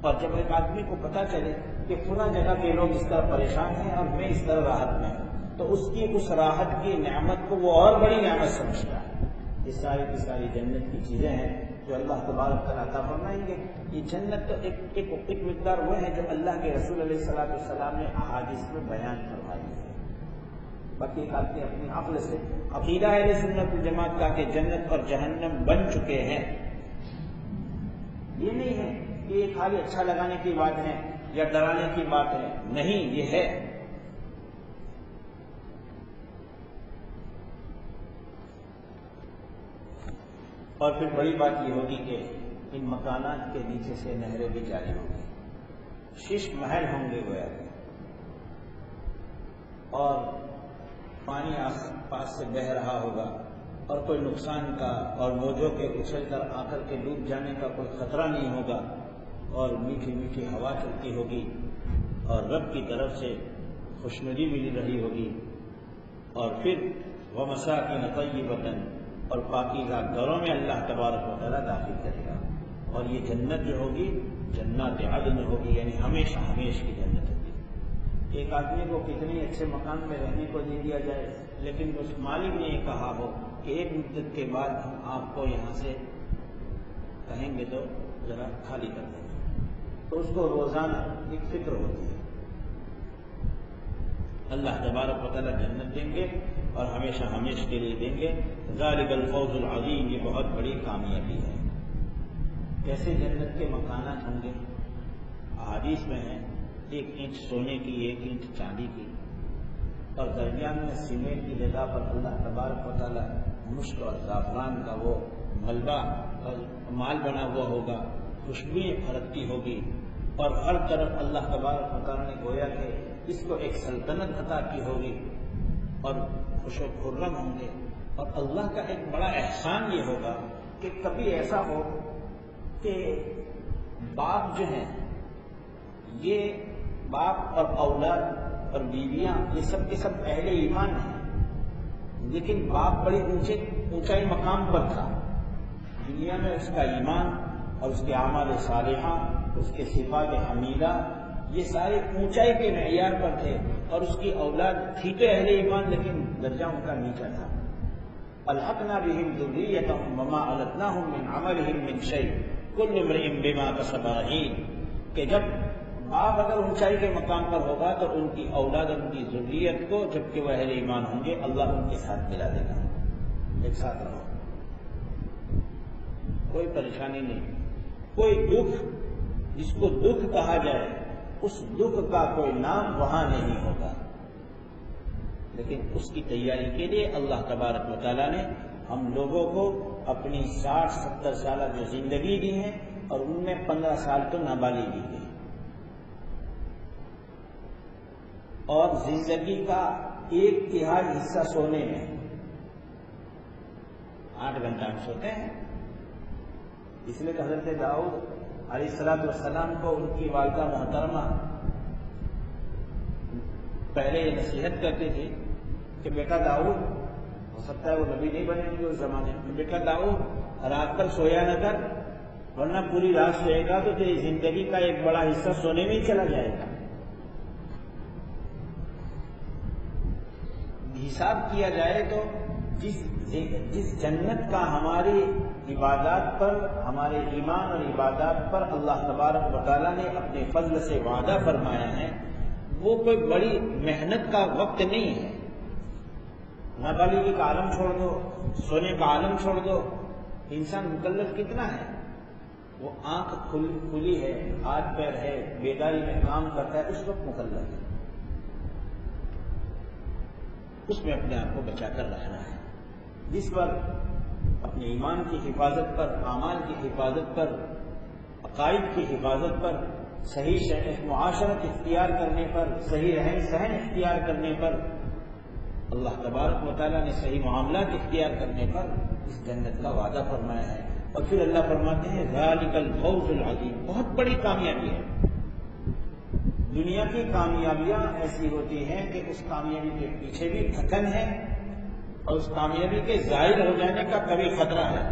اور جب ایک آدمی کو پتا چلے کہ فلاں جگہ کے لوگ اس طرح پریشان ہیں اور میں اس طرح راحت میں ہوں، تو اس راحت کی نعمت کو وہ اور بڑی نعمت سمجھتا ہے۔ یہ ساری کی ساری جنت کی چیزیں ہیں جو اللہ تبارک تعالیٰ عطا فرمائیں گے۔ یہ جنت تو ایک مقدار وہ ہے جو اللہ کے رسول علیہ الصلوۃ والسلام نے احادیث میں بیان فرمائی ہے۔ باقی ایک آدمی اپنی عقل سے عقیدہ اہل سنت والجماعت کا کہ جنت اور جہنم بن چکے ہیں، یہ نہیں ہے کہ یہ خالی اچھا لگانے کی بات ہے یا ڈرانے کی بات ہے، نہیں، یہ ہے۔ اور پھر بڑی بات یہ ہوگی کہ ان مکانات کے نیچے سے نہریں بھی جاری ہوں گی، شش محل ہوں گے گویا، اور پانی آس پاس سے بہہ رہا ہوگا، اور کوئی نقصان کا اور موجوں کے اچھل کر آ کر کے ڈوب جانے کا کوئی خطرہ نہیں ہوگا، اور میٹھی میٹھی ہوا چلتی ہوگی، اور رب کی طرف سے خوشنودی مل رہی ہوگی، اور پھر وَمَسَاكِنَ طَيِّبَةً، اور پاکیزہ گھروں میں اللہ تبارک و تعالیٰ داخل کرے گا۔ اور یہ جنت جو ہوگی جنت عدن ہوگی، یعنی ہمیشہ ہمیشہ کی جنت ہوگی۔ ایک آدمی کو کتنے اچھے مکان میں رہنے کو دے دیا جائے، لیکن اس مالک نے یہ کہا ہو کہ ایک مدت کے بعد ہم آپ کو یہاں سے کہیں گے تو ذرا خالی کر دیں گے، تو اس کو روزانہ ایک فکر ہوتی ہے۔ اللہ تبارک و تعالیٰ جنت دیں گے اور ہمیشہ ہمیشہ کے لیے دیں گے۔ ذالک الفوز العظیم، یہ بہت بڑی کامیابی ہے۔ کیسے جنت کے مکانات ہوں گے؟ احادیث میں ہے 1 اینچ سونے کی، 1 اینچ چاندی کی، اور درمیان میں سیمنٹ کی جگہ پر اللہ تبارک و تعالیٰ مشک اور زعفران کا وہ ملبہ اور مال بنا ہوا ہوگا، خوشبوئیں پھرکتی ہوگی، اور ہر طرف اللہ تبارک و تعالیٰ نے گویا کہ اس کو ایک سلطنت عطا کی ہوگی، اور خوش و خرم ہوں گے۔ اور اللہ کا ایک بڑا احسان یہ ہوگا کہ کبھی ایسا ہو کہ باپ جو ہیں، یہ باپ اور اولاد اور بیویاں یہ سب کے سب اہل ایمان ہیں، لیکن باپ بڑی اونچائی مقام پر تھا دنیا میں، اس کا ایمان اور اس کے اعمال صالحہ، اس کے صفات حمیدہ، یہ سارے اونچائی کے معیار پر تھے، اور اس کی اولاد تھی تو اہل ایمان لیکن درجہ ان کا نیچا تھا۔ الحقنا بهم ذریتهم وما علتناهم من عملهم من شیء کل امرئ بما کسب رہین، کہ جب باپ اگر اونچائی کے مقام پر ہوگا تو ان کی اولاد اور ان کی ذریت کو، جبکہ وہ اہل ایمان ہوں گے، اللہ ان کے ساتھ ملا دے گا۔ ایک ساتھ رہو، کوئی پریشانی نہیں، کوئی دکھ جس کو دکھ کہا جائے اس دکھ کا کوئی نام وہاں نہیں ہوگا، لیکن اس کی تیاری کے لیے اللہ تبارک و تعالیٰ نے ہم لوگوں کو اپنی 60-70 سالہ جو زندگی دی ہے اور ان میں 15 سال تو نابالغی دی اور زندگی کا 1/3 حصہ سونے میں، 8 گھنٹہ ہم سوتے ہیں، اس لیے کہ حضرت داؤد علیہ السلام کو ان کی والدہ محترمہ پہلے یہ نصیحت کرتی تھی کہ بیٹا داؤد، ہو سکتا ہے وہ نبی نہیں بنے گے اس زمانے میں، بیٹا داؤد رات کل سویا نہ کر، ورنہ پوری رات سوئے گا تو تیری زندگی کا ایک بڑا حصہ سونے میں ہی چلا جائے گا۔ حساب کیا جائے تو جس جنت کا ہماری عبادات پر، ہمارے ایمان اور عبادات پر اللہ تبارک و تعالیٰ نے اپنے فضل سے وعدہ فرمایا ہے، وہ کوئی بڑی محنت کا وقت نہیں ہے۔ نابالغی کا عالم چھوڑ دو، سونے کا عالم چھوڑ دو، انسان مکلف کتنا ہے؟ وہ آنکھ کھلی ہے، ہاتھ پیر ہے، بیداری میں کام کرتا ہے، اس وقت مکلف ہے، اس میں اپنے آپ کو بچا کر رہنا ہے، جس پر اپنے ایمان کی حفاظت پر، اعمال کی حفاظت پر، عقائد کی حفاظت پر، صحیح معاشرت اختیار کرنے پر، صحیح رہن سہن اختیار کرنے پر، اللہ تبارک و تعالیٰ نے صحیح معاملات اختیار کرنے پر اس جنت کا وعدہ فرمایا ہے۔ اور پھر اللہ فرماتے ہیں ذالک الفوز العظیم، بہت بڑی کامیابی ہے۔ دنیا کی کامیابیاں ایسی ہوتی ہیں کہ اس کامیابی کے پیچھے بھی تھکن ہے اور اس کامیابی کے ظاہر ہو جانے کا کبھی خطرہ ہے۔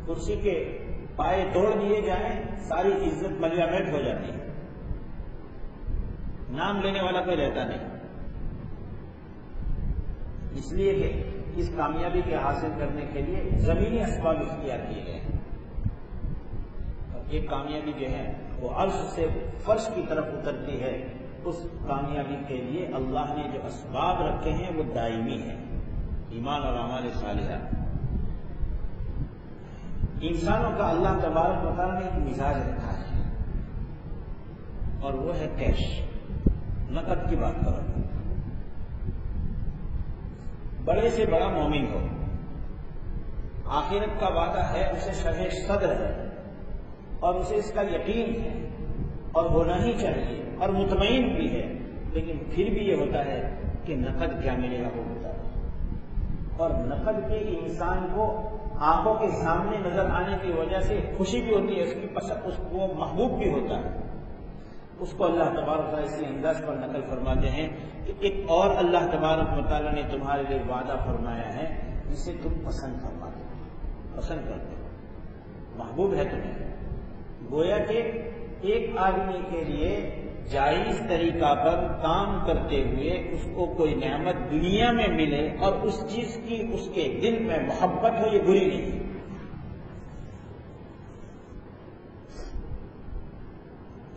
کرسی کے پائے توڑ دیے جائیں، ساری عزت ملیامت ہو جاتی ہے، نام لینے والا کوئی رہتا نہیں، اس لیے کہ اس کامیابی کے حاصل کرنے کے لیے زمینی اسباب اختیار کیے گئے ہیں۔ اور یہ کامیابی جو ہے وہ عرش سے فرش کی طرف اترتی ہے، اس کامیابی کے لیے اللہ نے جو اسباب رکھے ہیں وہ دائمی ہیں، ایمان اور اعمال صالحہ۔ انسانوں کا اللہ تبارک و تعالیٰ نے ایک مزاج رکھا ہے اور وہ ہے کیش، نقد کی بات کرو۔ بڑے سے بڑا مومن ہو، آخرت کا وعدہ ہے، اسے شرح صدر ہے اور اسے اس کا یقین ہے اور ہونا ہی چاہیے اور مطمئن بھی ہے، لیکن پھر بھی یہ ہوتا ہے کہ نقد کیا ملے گا وہ ہوتا ہے، اور نقد کے انسان کو آنکھوں کے سامنے نظر آنے کی وجہ سے خوشی بھی ہوتی ہے، اس کی پسند، اس کو محبوب بھی ہوتا ہے، اس کو اللہ تبارک و تعالیٰ اسی انداز پر نقل فرماتے ہیں کہ ایک اور اللہ تبارک و تعالیٰ نے تمہارے لیے وعدہ فرمایا ہے جسے تم پسند فرماتے ہو، پسند کرتے ہو، محبوب ہے تمہیں۔ گویا کہ ایک آدمی کے لیے جائز طریقہ پر کام کرتے ہوئے اس کو کوئی نعمت دنیا میں ملے اور اس چیز کی اس کے دل میں محبت ہو، یہ بری نہیں ہے۔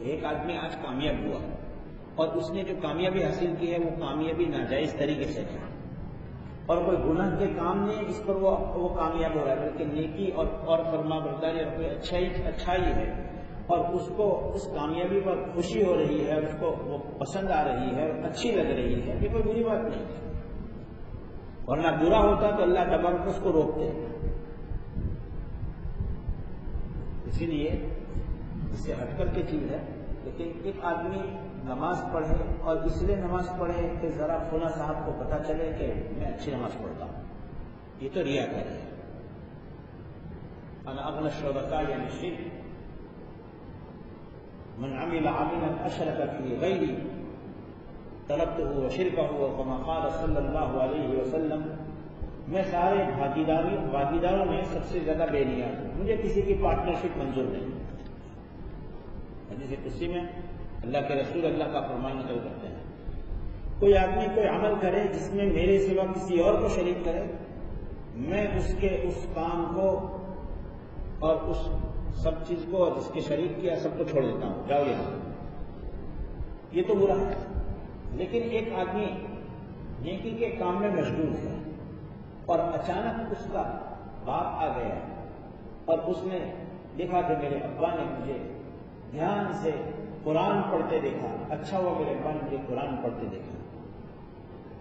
ایک آدمی آج کامیاب ہوا اور اس نے جو کامیابی حاصل کی ہے وہ کامیابی ناجائز طریقے سے ہے، اور کوئی گناہ کے کام نہیں اس پر وہ کامیاب ہو رہا ہے، بلکہ نیکی اور فرما برداری اور کوئی اچھائی ہے، اور اس کو اس کامیابی پر خوشی ہو rہی ہے، اس کو وہ پسند آ رہی ہے اور اچھی لگ رہی ہے، یہ کوئی بری بات نہیں ہے، ورنہ برا ہوتا تو اللہ تبارک اس کو روکتے۔ اسی لیے اس سے ہٹ کر کے چیز ہے، لیکن ایک آدمی نماز پڑھے اور اس لیے نماز پڑھے کہ ذرا فلاں صاحب کو پتہ چلے کہ میں اچھی نماز پڑھتا ہوں، یہ تو ریاکاری ہے۔ انا اغنى الشركاء يعني الشرك من عمل عملا اشرك فيه غيري تركته وشركه وكما قال صلی اللہ علیہ وسلم، میں سارے بھاگیداروں میں سب سے زیادہ بے نیاز ہوں، مجھے کسی کی پارٹنرشپ منظور نہیں۔ حدیث قدسی میں اللہ کے رسول اللہ کا فرمان نقل کرتے ہیں، کوئی آدمی کوئی عمل کرے جس میں میرے سوا کسی اور کو شریک کرے، میں اس کے اس کام کو اور اس سب چیز کو اور جس کے شریک کیا سب کو چھوڑ دیتا ہوں، جاؤ یہاں، یہ تو برا ہے۔ لیکن ایک آدمی نیکی کے کام میں مشغول ہے اور اچانک اس کا باپ آ گیا اور اس نے دیکھا کہ میرے ابا نے مجھے دھیان سے قرآن پڑھتے دیکھا، اچھا ہوا میرے ابا نے مجھے قرآن پڑھتے دیکھا۔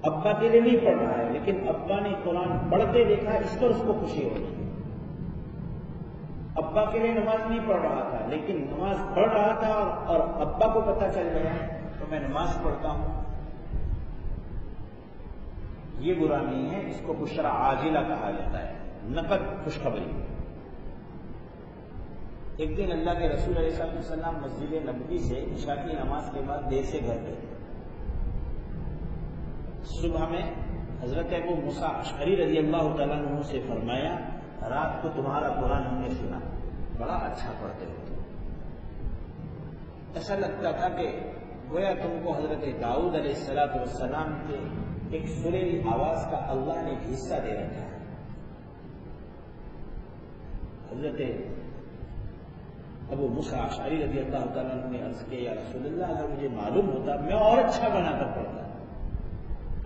ابا کے لیے نہیں پڑھ رہا ہے لیکن ابا نے قرآن پڑھتے دیکھا، اس پر اس کو خوشی ہو رہی ہے۔ ابا کے لیے نماز نہیں پڑھ رہا تھا لیکن نماز پڑھ رہا تھا اور ابا کو پتہ چل گیا تو میں نماز پڑھتا ہوں، یہ برا نہیں ہے، اس کو بشرا عاجلہ کہا جاتا ہے، نقد خوشخبری۔ ایک دن اللہ کے رسول علیہ الصلوۃ والسلام مسجد نبوی سے عشاء کی نماز کے بعد دیر سے گھر گئے۔ صبح میں حضرت ابو موسیٰ اشعری رضی اللہ تعالیٰ عنہ سے فرمایا، رات کو تمہارا قرآن ہم نے سنا، بڑا اچھا پڑھتے ہو، ایسا لگتا تھا کہ گویا تم کو حضرت داؤد علیہ السلام کے ایک سریلی آواز کا اللہ نے ایک حصہ دے رکھا ہے۔ حضرت ابو موسیٰ اشعری رضی اللہ تعالیٰ عنہ نے عرض کیا، یا رسول اللہ، اگر مجھے معلوم ہوتا میں اور اچھا بنا کر پڑھتا۔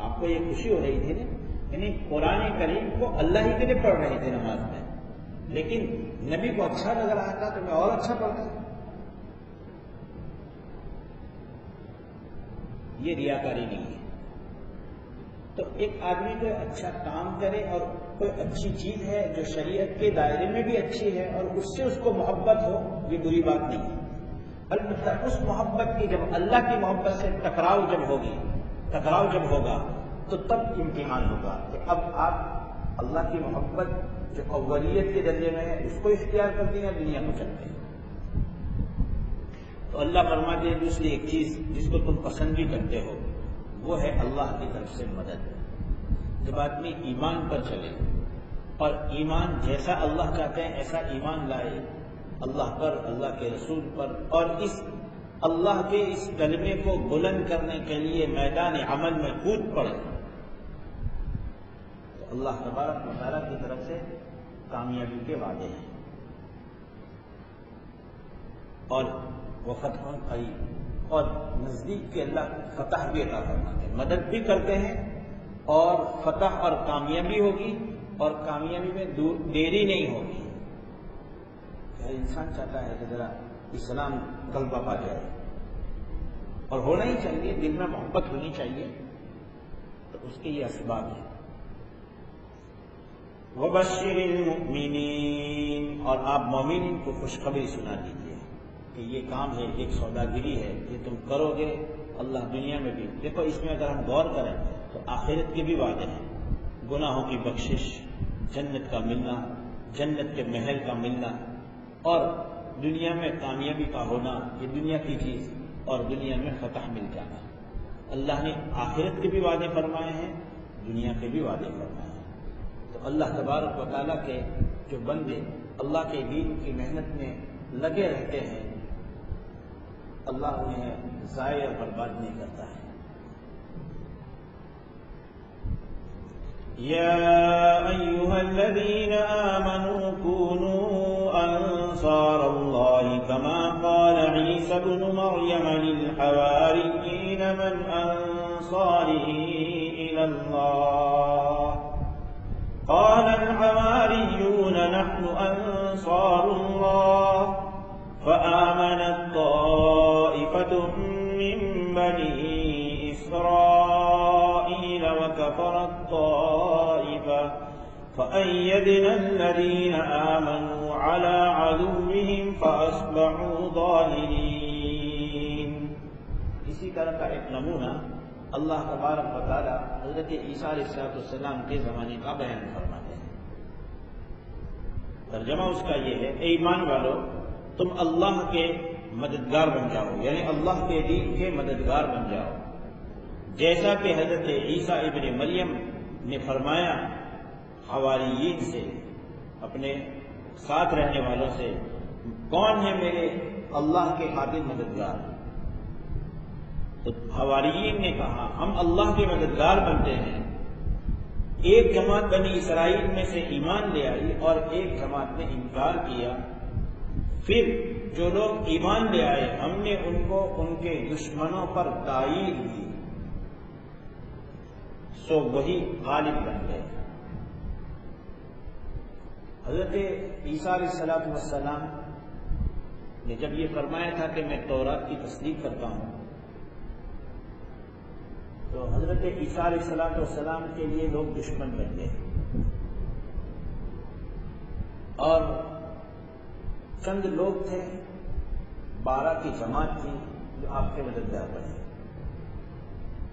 آپ کو یہ خوشی ہو رہی تھی نا، یعنی قرآن کریم کو اللہ ہی کے لیے پڑھ رہے تھے نماز میں، لیکن نبی کو اچھا لگ رہا تھا تو میں اور اچھا پڑھتا۔ یہ ریاکاری نہیں ہے۔ تو ایک آدمی کوئی اچھا کام کرے اور کوئی اچھی چیز ہے جو شریعت کے دائرے میں بھی اچھی ہے اور اس سے اس کو محبت ہو، یہ بری بات نہیں ہے۔ البتہ اس محبت کی جب اللہ کی محبت سے ٹکراؤ جب ہوگا تو تب امتحان ہوگا کہ اب آپ اللہ کی محبت جو اولیت کے درجے میں ہے اس کو اختیار کرتے ہیں یا دنیا کو چلتے ہیں۔ تو اللہ فرماتے ہیں دوسری ایک چیز جس کو تم پسند بھی کرتے ہو وہ ہے اللہ کی طرف سے مدد۔ جب آدمی ایمان پر چلے اور ایمان جیسا اللہ چاہتے ہیں ایسا ایمان لائے، اللہ پر، اللہ کے رسول پر، اور اس اللہ کے اس کلمے کو بلند کرنے کے لیے میدان عمل میں کود پڑے، تو اللہ تبارک و تعالیٰ کی طرف سے کامیابی کے وعدے ہیں اور وہ فتح قریب، اور نزدیک کے اللہ فتح بھی عطا فرماتے ہیں، مدد بھی کرتے ہیں اور فتح اور کامیابی ہوگی، اور کامیابی میں دیری نہیں ہوگی۔ ہر انسان چاہتا ہے کہ ذرا اسلام غلبہ پا جائے، اور ہونا ہی چاہیے، دل میں محبت ہونی چاہیے، تو اس کے یہ اسباب ہیں۔ وَبَشِّرِ الْمُؤْمِنِينَ، اور آپ مومنین کو خوشخبری سنا دیجیے کہ یہ کام ہے، ایک سوداگری ہے، یہ تم کرو گے اللہ دنیا میں بھی۔ دیکھو اس میں اگر ہم غور کریں تو آخرت کے بھی وعدے ہیں، گناہوں کی بخشش، جنت کا ملنا، جنت کے محل کا ملنا، اور دنیا میں کامیابی کا ہونا، یہ دنیا کی چیز، اور دنیا میں فتح مل جانا۔ اللہ نے آخرت کے بھی وعدے فرمائے ہیں، دنیا کے بھی وعدے فرمائے ہیں۔ تو اللہ تبارک و تعالیٰ کے جو بندے اللہ کے دین کی محنت میں لگے رہتے ہیں، اللہ انہیں ضائع اور برباد نہیں کرتا ہے۔ يا أيها الذين آمنوا كونوا أنصار الله كما قال عيسى ابن مريم للحواريين من أنصاري إلى الله قال الحواريون نحن أنصار الله فآمنت طائفة من بني إسرائيل وكفرت طائفة فأيدنا الذين آمنوا على عدوهم فأصبحوا ظاهرين۔ اسی طرح کا ایک نمونہ اللہ تبارک و تعالی حضرت عیسیٰ علیہ السلام کے زمانے کا بیان فرماتے ہیں۔ ترجمہ اس کا یہ ہے، اے ایمان والو، تم اللہ کے مددگار بن جاؤ، یعنی اللہ کے دین کے مددگار بن جاؤ، جیسا کہ حضرت عیسیٰ ابن مریم نے فرمایا حواریین سے، اپنے ساتھ رہنے والوں سے، کون ہے میرے اللہ کے خاطر مددگار؟ تو حواریین نے کہا ہم اللہ کے مددگار بنتے ہیں۔ ایک جماعت بنی اسرائیل میں سے ایمان لے آئی اور ایک جماعت نے انکار کیا، پھر جو لوگ ایمان لے آئے ہم نے ان کو ان کے دشمنوں پر تائید دی۔ سو وہی غالب بن گئے۔ حضرت عیسیٰ علیہ السلام نے جب یہ فرمایا تھا کہ میں تورات کی تصدیق کرتا ہوں، تو حضرت عیسیٰ علیہ السلام کے لیے لوگ دشمن بن گئے، اور چند لوگ تھے، 12 کی جماعت تھی جو آپ کے مددگار بنے۔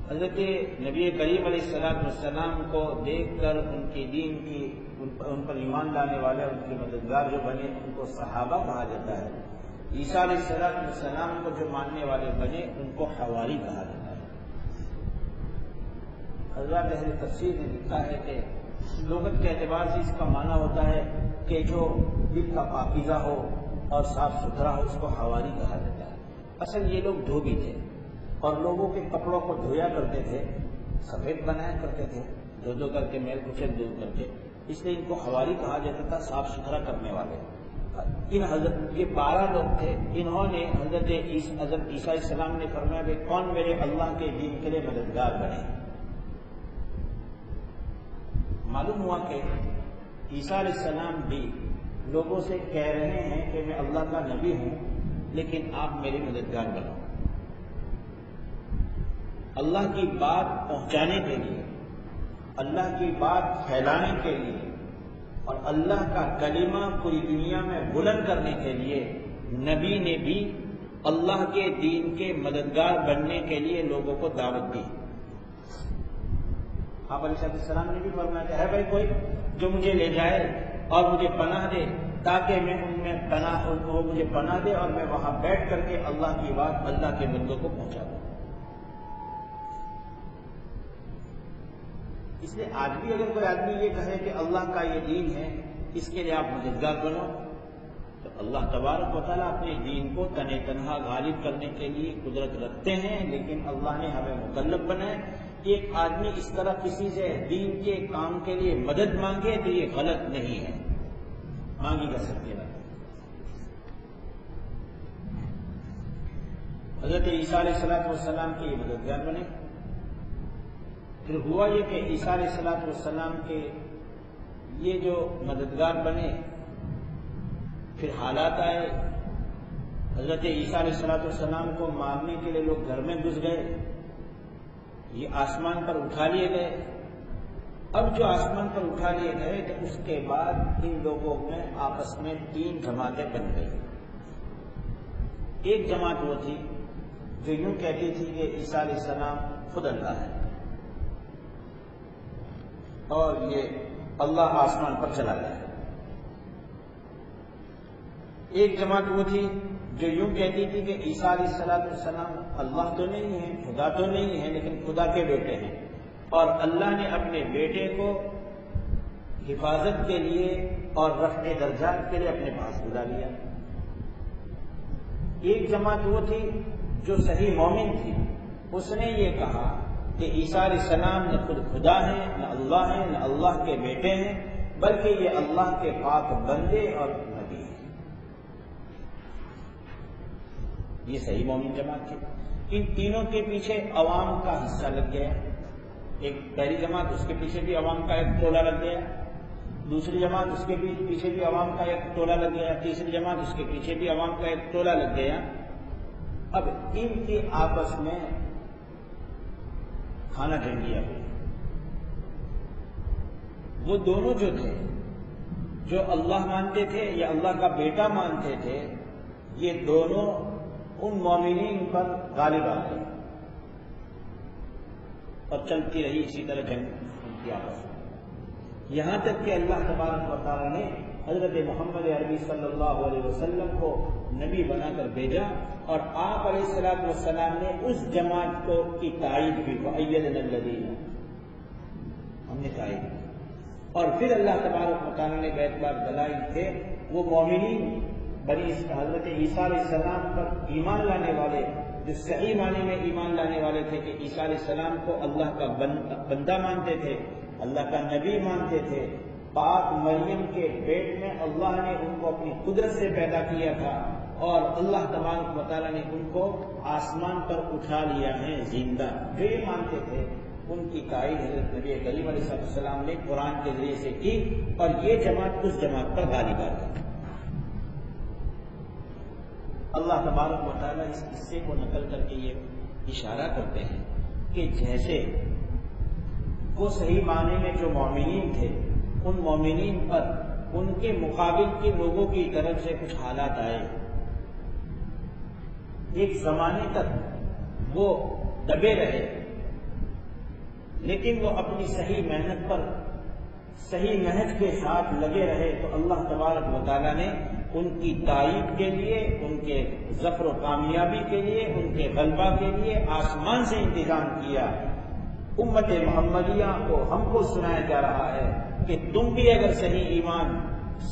حضرت نبی کریم علیہ السلام کو دیکھ کر ان کے دین کی ان پر ایمان لانے والے ان کے مددگار جو بنے ان کو صحابہ کہا جاتا ہے۔ عیسیٰ علیہ السلام کو جو ماننے والے بنے ان کو حواری کہا جاتا ہے۔ حضرات اہل تفسیر نے لکھا ہے کہ لغت کے اعتبار سے اس کا معنی ہوتا ہے کہ جو دل کا پاکیزہ ہو اور صاف ستھرا ہو، اس کو حواری کہا جاتا ہے۔ اصل یہ لوگ دھوبی تھے اور لوگوں کے کپڑوں کو دھویا کرتے تھے، سفید بنایا کرتے تھے، دھو کر کے میل کچل دور کر کے، اس لیے ان کو حواری کہا جاتا تھا، صاف ستھرا کرنے والے۔ یہ 12 لوگ تھے، انہوں نے حضرت عیسیٰ علیہ السلام نے فرمایا کہ کون میرے اللہ کے دین کے لیے مددگار بنے۔ معلوم ہوا کہ عیسیٰ علیہ السلام بھی لوگوں سے کہہ رہے ہیں کہ میں اللہ کا نبی ہوں، لیکن آپ میرے مددگار بنو۔ اللہ کی بات پہنچانے کے لیے، اللہ کی بات پھیلانے کے لیے اور اللہ کا کلمہ پوری دنیا میں بلند کرنے کے لیے نبی نے بھی اللہ کے دین کے مددگار بننے کے لیے لوگوں کو دعوت دی۔ آپ علیہ السلام نے بھی فرمایا کہ ہے بھائی کوئی جو مجھے لے جائے اور مجھے پناہ دے، تاکہ میں ان میں وہ مجھے پناہ دے اور میں وہاں بیٹھ کر کے اللہ کی بات اللہ کے بندوں کو پہنچا دوں۔ اس لیے آج بھی اگر کوئی آدمی یہ کہے کہ اللہ کا یہ دین ہے، اس کے لیے آپ مددگار بنو، تو اللہ تبارک و تعالیٰ اپنے دین کو تنے تنہا غالب کرنے کے لیے قدرت رکھتے ہیں، لیکن اللہ نے ہمیں مکلف بنائے۔ ایک آدمی اس طرح کسی سے دین کے کام کے لیے مدد مانگے تو یہ غلط نہیں ہے، مانگی جا سکتی ہے۔ حضرت عیسیٰ علیہ السلام کے مددگار بنے۔ پھر ہوا یہ کہ عیسیٰ علیہ السلام کے یہ جو مددگار بنے، پھر حالات آئے، حضرت عیسیٰ علیہ السلام کو مارنے کے لیے لوگ گھر میں گھس گئے، یہ آسمان پر اٹھا لیے گئے۔ اب جو آسمان پر اٹھا لیے گئے تو اس کے بعد ان لوگوں میں آپس میں 3 جماعتیں بن گئی۔ ایک جماعت وہ تھی جو یوں کہتی تھی کہ عیسیٰ علیہ السلام خود اللہ ہے اور یہ اللہ آسمان پر چلا گیا۔ ایک جماعت وہ تھی جو یوں کہتی تھی کہ عیسیٰ علیہ السلام اللہ تو نہیں ہے، خدا تو نہیں ہے، لیکن خدا کے بیٹے ہیں، اور اللہ نے اپنے بیٹے کو حفاظت کے لیے اور رفع درجات کے لیے اپنے پاس بلا لیا۔ ایک جماعت وہ تھی جو صحیح مومن تھی، اس نے یہ کہا کہ عیسیٰ علیہ السلام نہ خود خدا ہیں، نہ اللہ ہیں، نہ اللہ کے بیٹے ہیں، بلکہ یہ اللہ کے پاک بندے اور نبی ہیں۔ یہ صحیح مومن جماعت تھی۔ ان تینوں کے پیچھے عوام کا حصہ لگ گیا۔ ایک پہلی جماعت، اس کے پیچھے بھی عوام کا ایک ٹولہ لگ گیا، دوسری جماعت اس کے پیچھے بھی عوام کا ایک ٹولہ لگ گیا، تیسری جماعت اس کے پیچھے بھی عوام کا ایک ٹولہ لگ گیا۔ اب ان کے آپس میں کھانا ڈنڈیاں ہوئی۔ وہ دونوں جو تھے، جو اللہ مانتے تھے یا اللہ کا بیٹا مانتے تھے، یہ دونوں ان مومنین پر غالب آ گئے اور چلتی رہی اسی طرح جنگ ان کی آپس میں، یہاں تک کہ اللہ تبارک و تعالیٰ نے حضرت محمد عربی صلی اللہ علیہ وسلم کو نبی بنا کر بھیجا، اور آپ علیہ السلام نے اس جماعت کو کی تائید کی، وَأَيَّدْنَا الَّذِينَ، ہم نے تائید کی۔ اور پھر اللہ تبارک و تعالیٰ نے بیت دلائل تھے وہ مومنین بنی حضرت عیسیٰ علیہ السلام پر ایمان لانے والے، جو صحیح معنی میں ایمان لانے والے تھے کہ عیسیٰ علیہ السلام کو اللہ کا بندہ مانتے تھے، اللہ کا نبی مانتے تھے، پاک مریم کے پیٹ میں اللہ نے ان کو اپنی قدرت سے پیدا کیا تھا، اور اللہ تبارک و تعالیٰ نے ان کو آسمان پر اٹھا لیا ہے زندہ۔ جو یہ مانتے تھے ان کی تائید حضرت نبی کریم علیہ السلام نے قرآن کے ذریعے سے کی، اور یہ جماعت اس جماعت پر غالب آ گئی۔ اللہ تبارک و تعالیٰ اس قصے کو نقل کر کے یہ اشارہ کرتے ہیں کہ جیسے وہ صحیح معنی میں جو مومنین تھے، ان مومنین پر ان کے مقابل کے لوگوں کی طرف سے کچھ حالات آئے، ایک زمانے تک وہ دبے رہے، لیکن وہ اپنی صحیح محنت پر صحیح نہج کے ساتھ لگے رہے، تو اللہ تبارک و تعالیٰ نے ان کی تائید کے لیے، ان کے ظفر و کامیابی کے لیے، ان کے غلبہ کے لیے آسمان سے انتظام کیا۔ امت محمدیہ کو ہم کو سنایا جا رہا ہے کہ تم بھی اگر صحیح ایمان،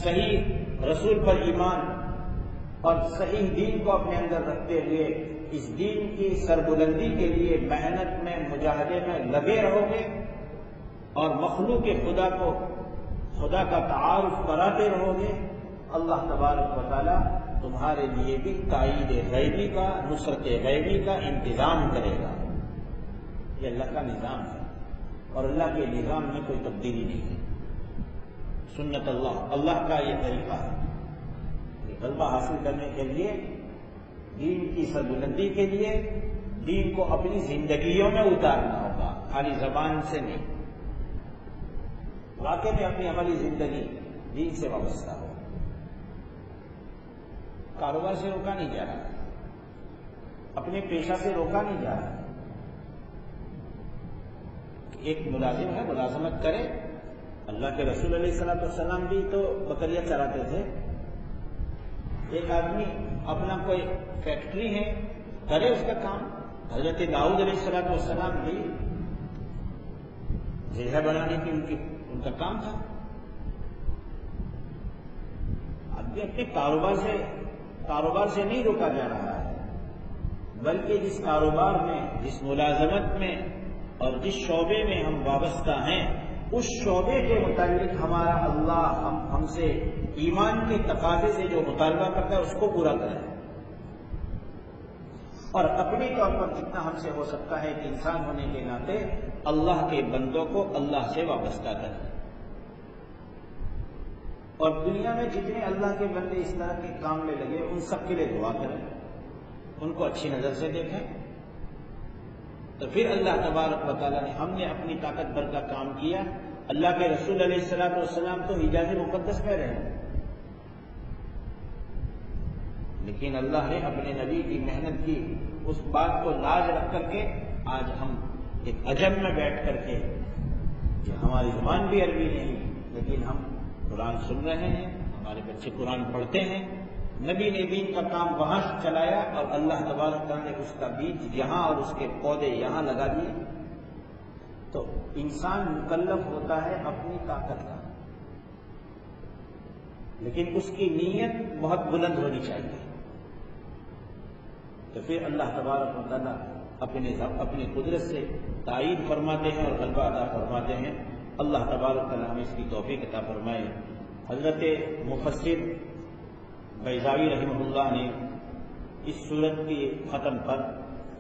صحیح رسول پر ایمان اور صحیح دین کو اپنے اندر رکھتے ہوئے اس دین کی سربلندی کے لیے محنت میں، مجاہدے میں لگے رہو گے اور مخلوق خدا کو، خدا کا تعارف کراتے رہو گے، اللہ تبارک و تعالیٰ تمہارے لیے بھی تائید غیبی کا، نصرت غیبی کا انتظام کرے گا۔ یہ اللہ کا نظام ہے، اور اللہ کے نظام میں کوئی تبدیلی نہیں ہے۔ سنت اللہ کا یہ طریقہ ہے۔ غلبہ حاصل کرنے کے لیے، دین کی سربلندی کے لیے، دین کو اپنی زندگیوں میں اتارنا ہوگا، خالی زبان سے نہیں، واقعی میں اپنی عملی زندگی دین سے وابستہ ہو۔ کاروبار سے روکا نہیں جا رہا، اپنے پیشہ سے روکا نہیں جا رہا۔ ایک ملازم ہے، ملازمت کرے۔ اللہ کے رسول علیہ السلام بھی تو بکریاں چراتے تھے۔ ایک آدمی اپنا کوئی فیکٹری ہے، کرے اس کا کام۔ حضرت داؤد علیہ السلام بھی جہیز بنانے کی ان کا کام تھا۔ اب بھی اپنے کاروبار سے نہیں روکا جا رہا ہے، بلکہ جس کاروبار میں، جس ملازمت میں اور جس شعبے میں ہم وابستہ ہیں، اس شعبے کے متعلق ہمارا اللہ ہم سے ایمان کے تقاضے سے جو مطالبہ کرتا ہے اس کو پورا کریں، اور اپنے طور پر جتنا ہم سے ہو سکتا ہے کہ انسان ہونے کے ناطے اللہ کے بندوں کو اللہ سے وابستہ کریں، اور دنیا میں جتنے اللہ کے بندے اس طرح کے کام میں لگے ان سب کے لیے دعا کریں، ان کو اچھی نظر سے دیکھیں، تو پھر اللہ تبارک و تعالیٰ نے، ہم نے اپنی طاقت بھر کا کام کیا۔ اللہ کے رسول علیہ السلام تو حجاز مقدس میں رہے، لیکن اللہ نے اپنے نبی کی محنت کی، اس بات کو لاج رکھ کر کے آج ہم ایک عجم میں بیٹھ کر کے، کہ ہماری زبان بھی عربی نہیں، لیکن ہم قرآن سن رہے ہیں، ہمارے بچے قرآن پڑھتے ہیں۔ نبی نے دین کا کام وہاں سے چلایا، اور اللہ تبارک تعالیٰ نے اس کا بیج یہاں اور اس کے پودے یہاں لگا دیے۔ تو انسان مکلف ہوتا ہے اپنی طاقت کا، لیکن اس کی نیت بہت بلند ہونی چاہیے۔ تو پھر اللہ تبارک و تعالیٰ اپنی قدرت سے تائید فرماتے ہیں اور غلبہ عطا فرماتے ہیں۔ اللہ تبارک تعالیٰ ہمیں اس کی توفیق عطا فرمائے۔ حضرت مفسر بیضاوی رحمہ اللہ نے اس سورت کی ختم پر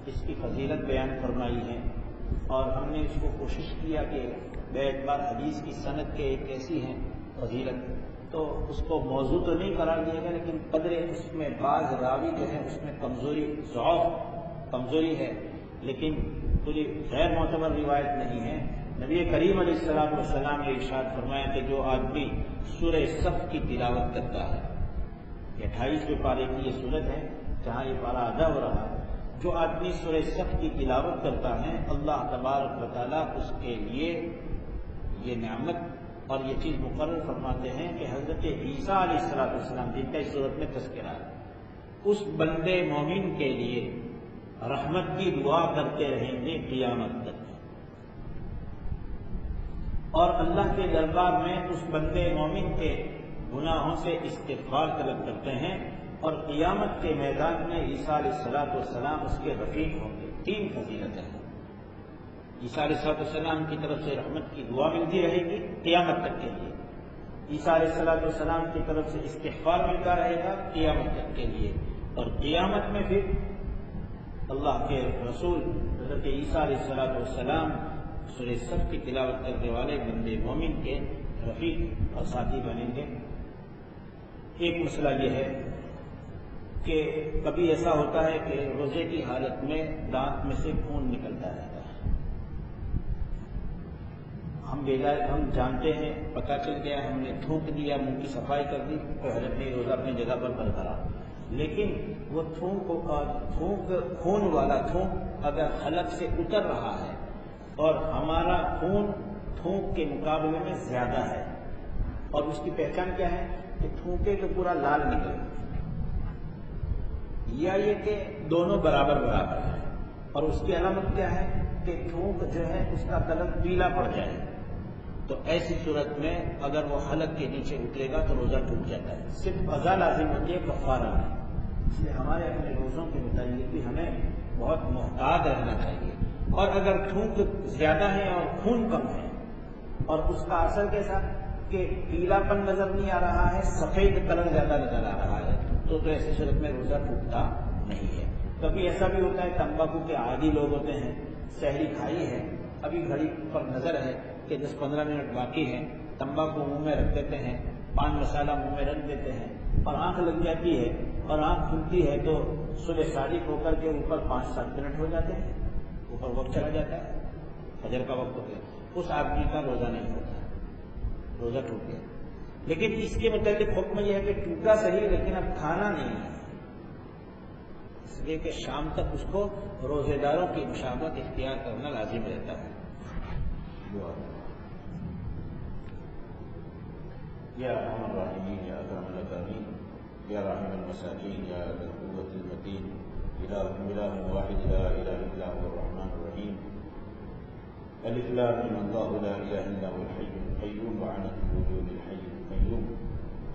اس کی فضیلت بیان فرمائی ہے، اور ہم نے اس کو کوشش کیا کہ بے اعتبار حدیث کی سند کے ایک ایسی ہے فضیلت، تو اس کو موضوع تو نہیں قرار دیا گیا، لیکن قدر اس میں بعض راوی جو ہے اس میں کمزوری ہے، لیکن پوری غیر معتبر روایت نہیں ہے۔ نبی کریم علیہ السلام نے ارشاد فرمایا کہ جو آدمی سورہ صف کی تلاوت کرتا ہے، 28ویں پارے کی یہ سورت ہے جہاں یہ پارہ ادا ہو رہا ہے، جو آدمی سورہ صف کی تلاوت کرتا ہے، اللہ تبارک و تعالیٰ اس کے لیے یہ نعمت اور یہ چیز مقرر فرماتے ہیں کہ حضرت عیسیٰ علیہ السلام جن کا اس صورت میں تذکرہ ہے، اس بندے مومن کے لیے رحمت کی دعا کرتے رہیں گے قیامت تک، اور اللہ کے دربار میں اس بندے مومن کے گناہوں سے استغفار طلب کرتے ہیں، اور قیامت کے میدان میں عیسیٰ علیہ السلام اس کے رفیق ہوں گے۔ 3 فضیلتیں ہیں۔ عیسیٰ علیہ السلام کی طرف سے رحمت کی دعا ملتی رہے گی قیامت تک کے لیے، عیسیٰ علیہ السلام کی طرف سے استغفار ملتا رہے گا قیامت تک کے لیے، اور قیامت میں پھر اللہ کے رسول حضرت عیسیٰ علیہ السلام سورہ صف کی تلاوت کرنے والے بندے مومن کے رفیق اور ساتھی بنیں گے۔ ایک مسئلہ یہ ہے کہ کبھی ایسا ہوتا ہے کہ روزے کی حالت میں دانت میں سے خون نکلتا رہتا ہے، ہم جانتے ہیں، پتہ چل گیا، ہم نے تھوک دیا، منہ کی صفائی کر دی، تو حضرت نے روزہ اپنی جگہ پر برقرار، لیکن وہ خون والا تھوک اگر حلق سے اتر رہا ہے اور ہمارا خون تھوک کے مقابلے میں زیادہ ہے، اور اس کی پہچان کیا ہے کہ تھوکے تو پورا لال نکلے، یا یہ کہ دونوں برابر برابر ہیں، اور اس کی علامت کیا ہے کہ تھوک جو ہے اس کا کلر پیلا پڑ جائے، تو ایسی صورت میں اگر وہ حلق کے نیچے اترے گا تو روزہ ٹوٹ جاتا ہے، صرف قضا لازم ہوتی ہے، کفارہ نہیں۔ اس لیے ہمارے اپنے روزوں کے متعلق بھی ہمیں بہت محتاط رہنا چاہیے، اور اگر تھوک زیادہ ہے اور خون کم ہے اور اس کا اثر کیسا کہ پیلا پن نظر نہیں آ رہا ہے، سفید کلر زیادہ نظر آ رہا ہے، تو ایسی صورت میں روزہ ٹوٹتا نہیں ہے۔ کبھی ایسا بھی ہوتا ہے تمباکو کے عادی لوگ ہوتے ہیں، سحری کھائی ہے، ابھی گھڑی پر نظر ہے کہ 10-15 منٹ باقی ہے، تمباکو منہ میں رکھ دیتے ہیں، پان مسالہ منہ میں رکھ دیتے ہیں، اور آنکھ لگ جاتی ہے اور آنکھ کھلتی ہے تو صبح صادق ہو کر کے اوپر 5-7 منٹ ہو جاتے ہیں، اوپر وقت چلا جاتا ہے، فجر کا وقت ہو گیا، اس آدمی کا روزہ نہیں ہوتا، روزہ ٹوٹ گیا۔ لیکن اس کے متعلق حکم یہ ہے کہ ٹوٹا صحیح لیکن اب کھانا نہیں ہے، اس لیے کہ شام تک اس کو روزے داروں کی مشابہت اختیار کرنا لازم رہتا ہے۔ یا ارحم الراحمین یا اکرم الاکرمین یا راحم المساکین یا ذا القوة المتین الہ واحد لا الہ الا هو الرحمن الرحیم الف لام میم اللہ لا الہ الا هو الحی القیوم وعنت الوجوه الحی القیوم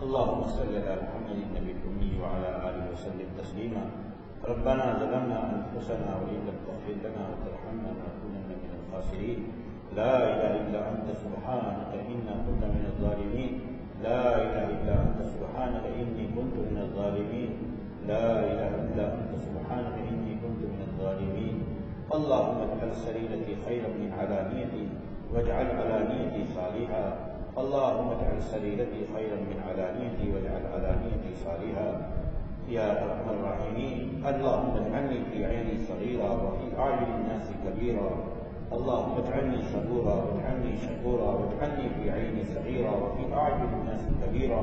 اللهم صل على محمد النبی الأمی وعلى آلہ وسلم تسلیما ربنا ظلمنا انفسنا وإن لم تغفر لنا وترحمنا لنكونن من الخاسرین لا الہ الا انت سبحانک انا كنا من الظالمین لا الہ الا انت سبحانک انی كنت من الظالمین لا الہ الا انت سبحانک انی كنت من الظالمین اللهم اجعل سريرتي خيرا من علانيتي واجعل علانيتي صالحا اللهم اجعل سريرتي خيرا من علانيتي واجعل علانيتي صالحا يا ارحم الراحمين اللهم اجعلني في عيني صغيرا وفي اعين الناس كبيرا اللهم اجعلني صبورا واجعلني شكورا واجعلني في عيني صغيرا وفي اعين الناس كبيرا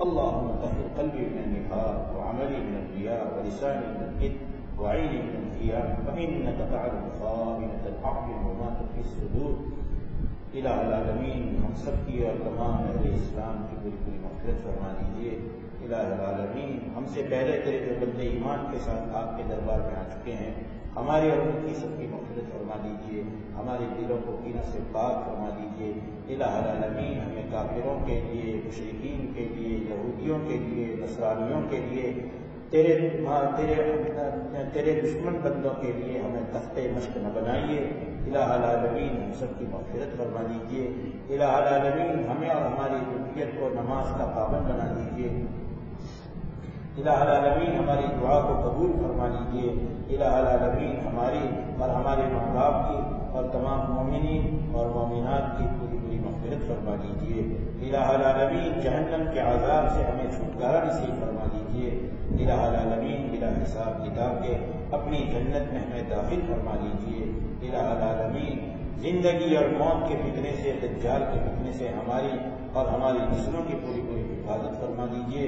اللهم طهر قلبي من النفاق وعملي من الرياء ولساني من الكذب وعيني من الخيانة فإنك تعلم خائنة الأعين وما تخفي الصدور الہ العالمین ہم سب کی اور تمام اہل اسلام کی پوری پوری مغفرت فرما دیجیے۔ الہ العالمین ہم سے پہلے تیرے جو بندے ایمان کے ساتھ آپ کے دربار میں آ چکے ہیں، ہماری اور ان کی سب کی مغفرت فرما دیجیے، ہمارے دلوں کو کینہ سے پاک فرما دیجیے۔ الہ العالمین ہمیں کافروں کے لیے، مشرکین کے لیے، یہودیوں کے لیے، نصرانیوں کے لیے، تیرے دشمن بندوں کے لیے ہمیں تخت مشق نہ بنائیے۔ الہ العالمین ہم سب کی مغفرت فرما دیجیے۔ الہ العالمین ہمیں اور ہماری ذریت کو نماز کا پابند بنا دیجیے۔ الہ العالمین ہماری دعا کو قبول فرما لیجیے۔ الہ العالمین ہماری اور ہمارے ماں باپ کی اور تمام مومنین اور مومنات کی پوری پوری مغفرت فرما دیجیے۔ الہ العالمین جہنم کے عذاب سے ہمیں چھٹکارا نصیب فرما دیجیے۔ الہ العالمین بلا حساب کتاب کے اپنی جنت میں ہمیں داخل فرما دیجیے۔ الہ العالمین زندگی اور موت کے فتنے سے، دجال کے فتنے سے ہماری اور ہماری نسلوں کی پوری پوری حفاظت فرما دیجیے۔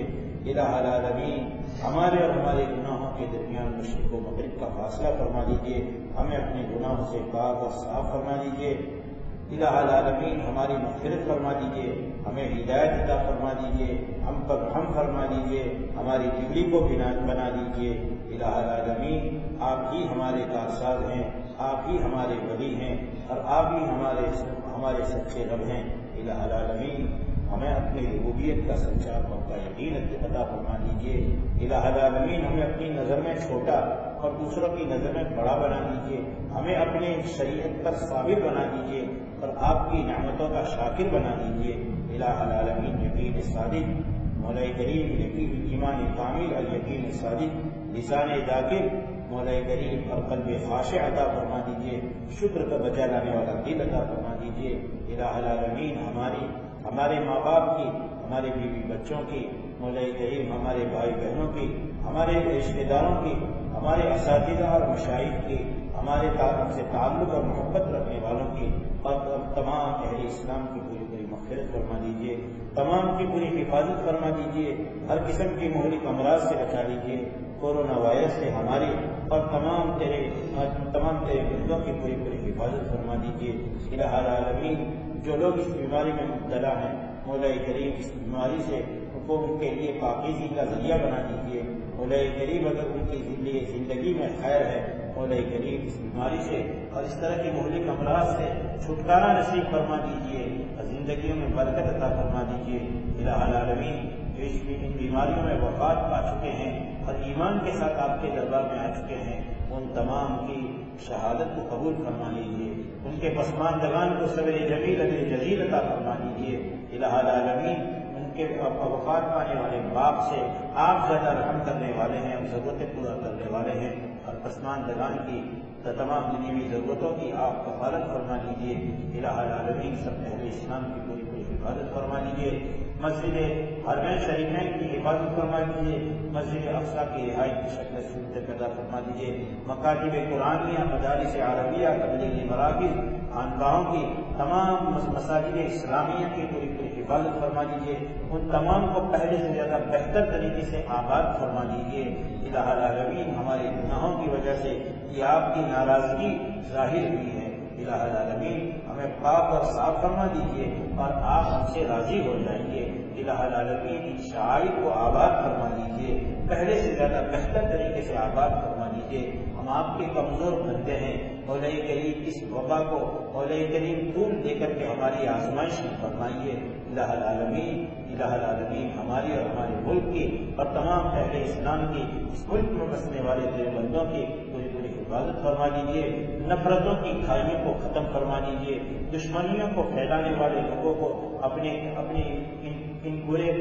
الہ العالمین ہمارے اور ہمارے گناہوں کے درمیان مشرق و مغرب کا فاصلہ فرما دیجیے، ہمیں اپنے گناہوں سے پاک اور صاف فرما دیجیے۔ الہ العالمین ہماری مغفرت فرما دیجیے، ہمیں ہدایت عطا فرما دیجیے، ہم پر رحم فرما دیجیے، ہماری جگری کو بنا دیجیے۔ الہ العالمین آپ ہی ہمارے کارساز ہیں، آپ ہی ہمارے ولی ہیں، اور آپ ہی ہمارے سچے رب ہیں۔ الہ العالمین ہمیں اپنی ربوبیت کا سچا پکا یقین عطا فرما دیجیے۔ الہ العالمین ہمیں اپنی نظر میں چھوٹا اور دوسروں کی نظر میں بڑا بنا دیجیے، ہمیں اپنے شریعت پر ثابت بنا دیجیے اور آپ کی نعمتوں کا شاکر بنا دیجیے۔ الہ العالمین یقین صادق، مولا کریم یقین ایمان کامل، الیقین صادق، لسان ذاکر، مولا کریم اور قلب خاشع عطا فرما دیجیے، شکر کا بجا لانے والا دل عطا فرما دیجیے۔ الہ العالمین ہمارے ماں باپ کی، ہمارے بیوی بچوں کی، مولا کریم ہمارے بھائی بہنوں کی، ہمارے رشتہ داروں کی، ہمارے اساتذہ اور مشائخ کی، ہمارے ہم سے تعلق اور محبت رکھنے والوں کی، اور تمام اہل اسلام کی پوری پوری مغفرت فرما دیجیے، تمام کی پوری حفاظت فرما دیجیے، ہر قسم کی مہلک امراض سے بچا لیجیے، کورونا وائرس سے ہماری اور تمام تیرے بندوں کی پوری پوری حفاظت فرما دیجیے۔ الہ العالمین جو لوگ اس بیماری میں مبتلا ہیں، مولا کریم اس بیماری سے ان کے لیے پاکیزگی کا ذریعہ بنا دیجیے۔ مولا کریم اگر ان کی زندگی میں خیر ہے، مولا کریم اس بیماری سے اور اس طرح کی مہلک امراض سے چھٹکارا نصیب فرما دیجیے اور زندگیوں میں برکت عطا فرما دیجیے۔ الہ العالمین جو ان بیماریوں میں وفات پا چکے ہیں اور ایمان کے ساتھ آپ کے دربار میں آ چکے ہیں، ان تمام کی شہادت کو قبول فرما لیجیے، ان کے پسماندگان کو صبر جمیل اجر جزیل عطا فرما دیجیے۔ الہ العالمین ان کے وفات پانے والے باپ سے آپ زیادہ رحم کرنے والے ہیں، ضرورتیں پورا کرنے والے ہیں، اور پسماندگان کی تمام دنیاوی ضرورتوں کی آپ کفالت فرما دیجیے۔ الہ العالمین سب اہل اسلام کی پوری پوری حفاظت فرما دیجیے، مسجد حرمین شریفین کی حفاظت فرما دیجیے، مسجد اقصیٰ کی رہائی کی شکل صورت پیدا فرما دیجیے، مکاتب قرآنیہ، مدارس عربیہ، تبلیغی مراکز، خانقاہوں کی تمام مساجد اسلامیہ کی پوری پوری حفاظت فرما دیجیے، ان تمام کو پہلے سے زیادہ بہتر طریقے سے آباد فرما دیجیے۔ الہ العالمین ہمارے گناہوں کی وجہ سے یہ آپ کی ناراضگی ظاہر ہوئی ہے، الہ العالمین ہمیں پاک اور صاف فرما دیجیے اور آپ ہم سے راضی ہو جائیں گے۔ الہ العالمین ان شعائر کو آباد فرما دیجیے، پہلے سے زیادہ بہتر طریقے سے آباد فرما دیجیے۔ ہم آپ کے کمزور بندے ہیں، مولا کریم اس وبا کو مولا کریم طول دے کر کے ہماری آزمائش میں فرمائیے۔ الہ العالمین ہماری اور ہمارے ملک کی اور تمام اہل اسلام کی، اس ملک میں بسنے والے تیرے بندوں کی پوری پوری حفاظت فرما دیجیے، نفرتوں کی کھائیوں کو ختم فرما دیجیے، دشمنیوں کو پھیلانے والے لوگوں کو اپنے ان پورے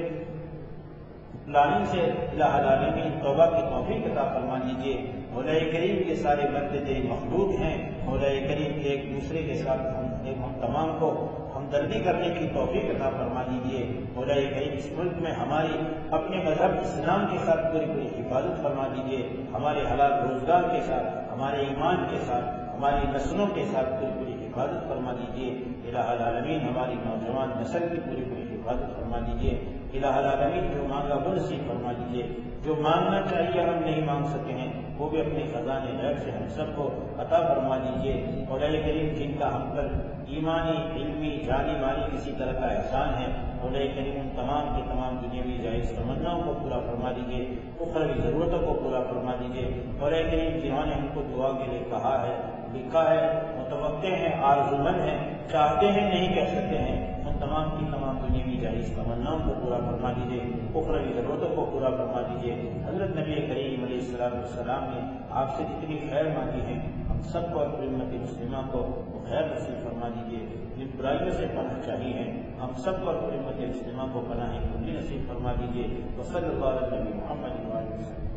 پلاننگ سے الہ العالمین توبہ کی توفیق عطا فرما دیجیے۔ مولا کریم کے سارے بندے تیری مخلوق ہیں، مولا کریم ایک دوسرے کے ساتھ ہم تمام کو ہمدردی کرنے کی توفیق عطا فرما دیجیے۔ مولا کریم اس ملک میں ہماری اپنے مذہب اسلام کے ساتھ پوری پوری حفاظت فرما دیجیے، ہمارے حلال روزگار کے ساتھ، ہمارے ایمان کے ساتھ، ہماری نسلوں کے ساتھ پوری پوری حفاظت فرما دیجیے۔ الہ العالمین ہماری نوجوان نسل کی پوری پوری حفاظت فرما دیجیے۔ الہ العالمین جو مانگا وہ نصیب فرما دیجیے، جو مانگنا چاہیے ہم نہیں مانگ سکے ہیں وہ بھی اپنے خزانے غیب سے ہم سب کو عطا فرما دیجیے۔ مولا کریم جن کا ہم پر ایمانی، علمی، جانی مانی کسی طرح کا احسان ہے، مولا کریم ان تمام کے تمام دنیاوی جائز تمناؤں کو پورا فرما دیجیے، اخروی ضرورتوں کو پورا فرما دیجیے۔ مولا کریم جنہوں نے ہم کو دعا کے لیے کہا ہے، لکھا ہے، متوقع ہیں، آرزومند ہیں، چاہتے ہیں نہیں کہہ سکتے ہیں، ان تمام کی تمام دنیاوی جائز تمناؤں کو پورا فرما دیجیے، اخروی ضرورتوں کو پورا فرما دیجیے۔ حضرت نبی کریم علیہ السلام نے آپ سے جتنی خیر مانگی ہے، ہم سب کو اور امت مسلمہ کو خیر نصیب فرما دیجیے۔ جن برائیوں سے پناہ چاہیے ہیں ہم سب کو اور امت مسلمہ کو پناہ کلی نصیب فرما دیجیے۔ وصلی اللہ علیہ محمد وآلہ وسلم۔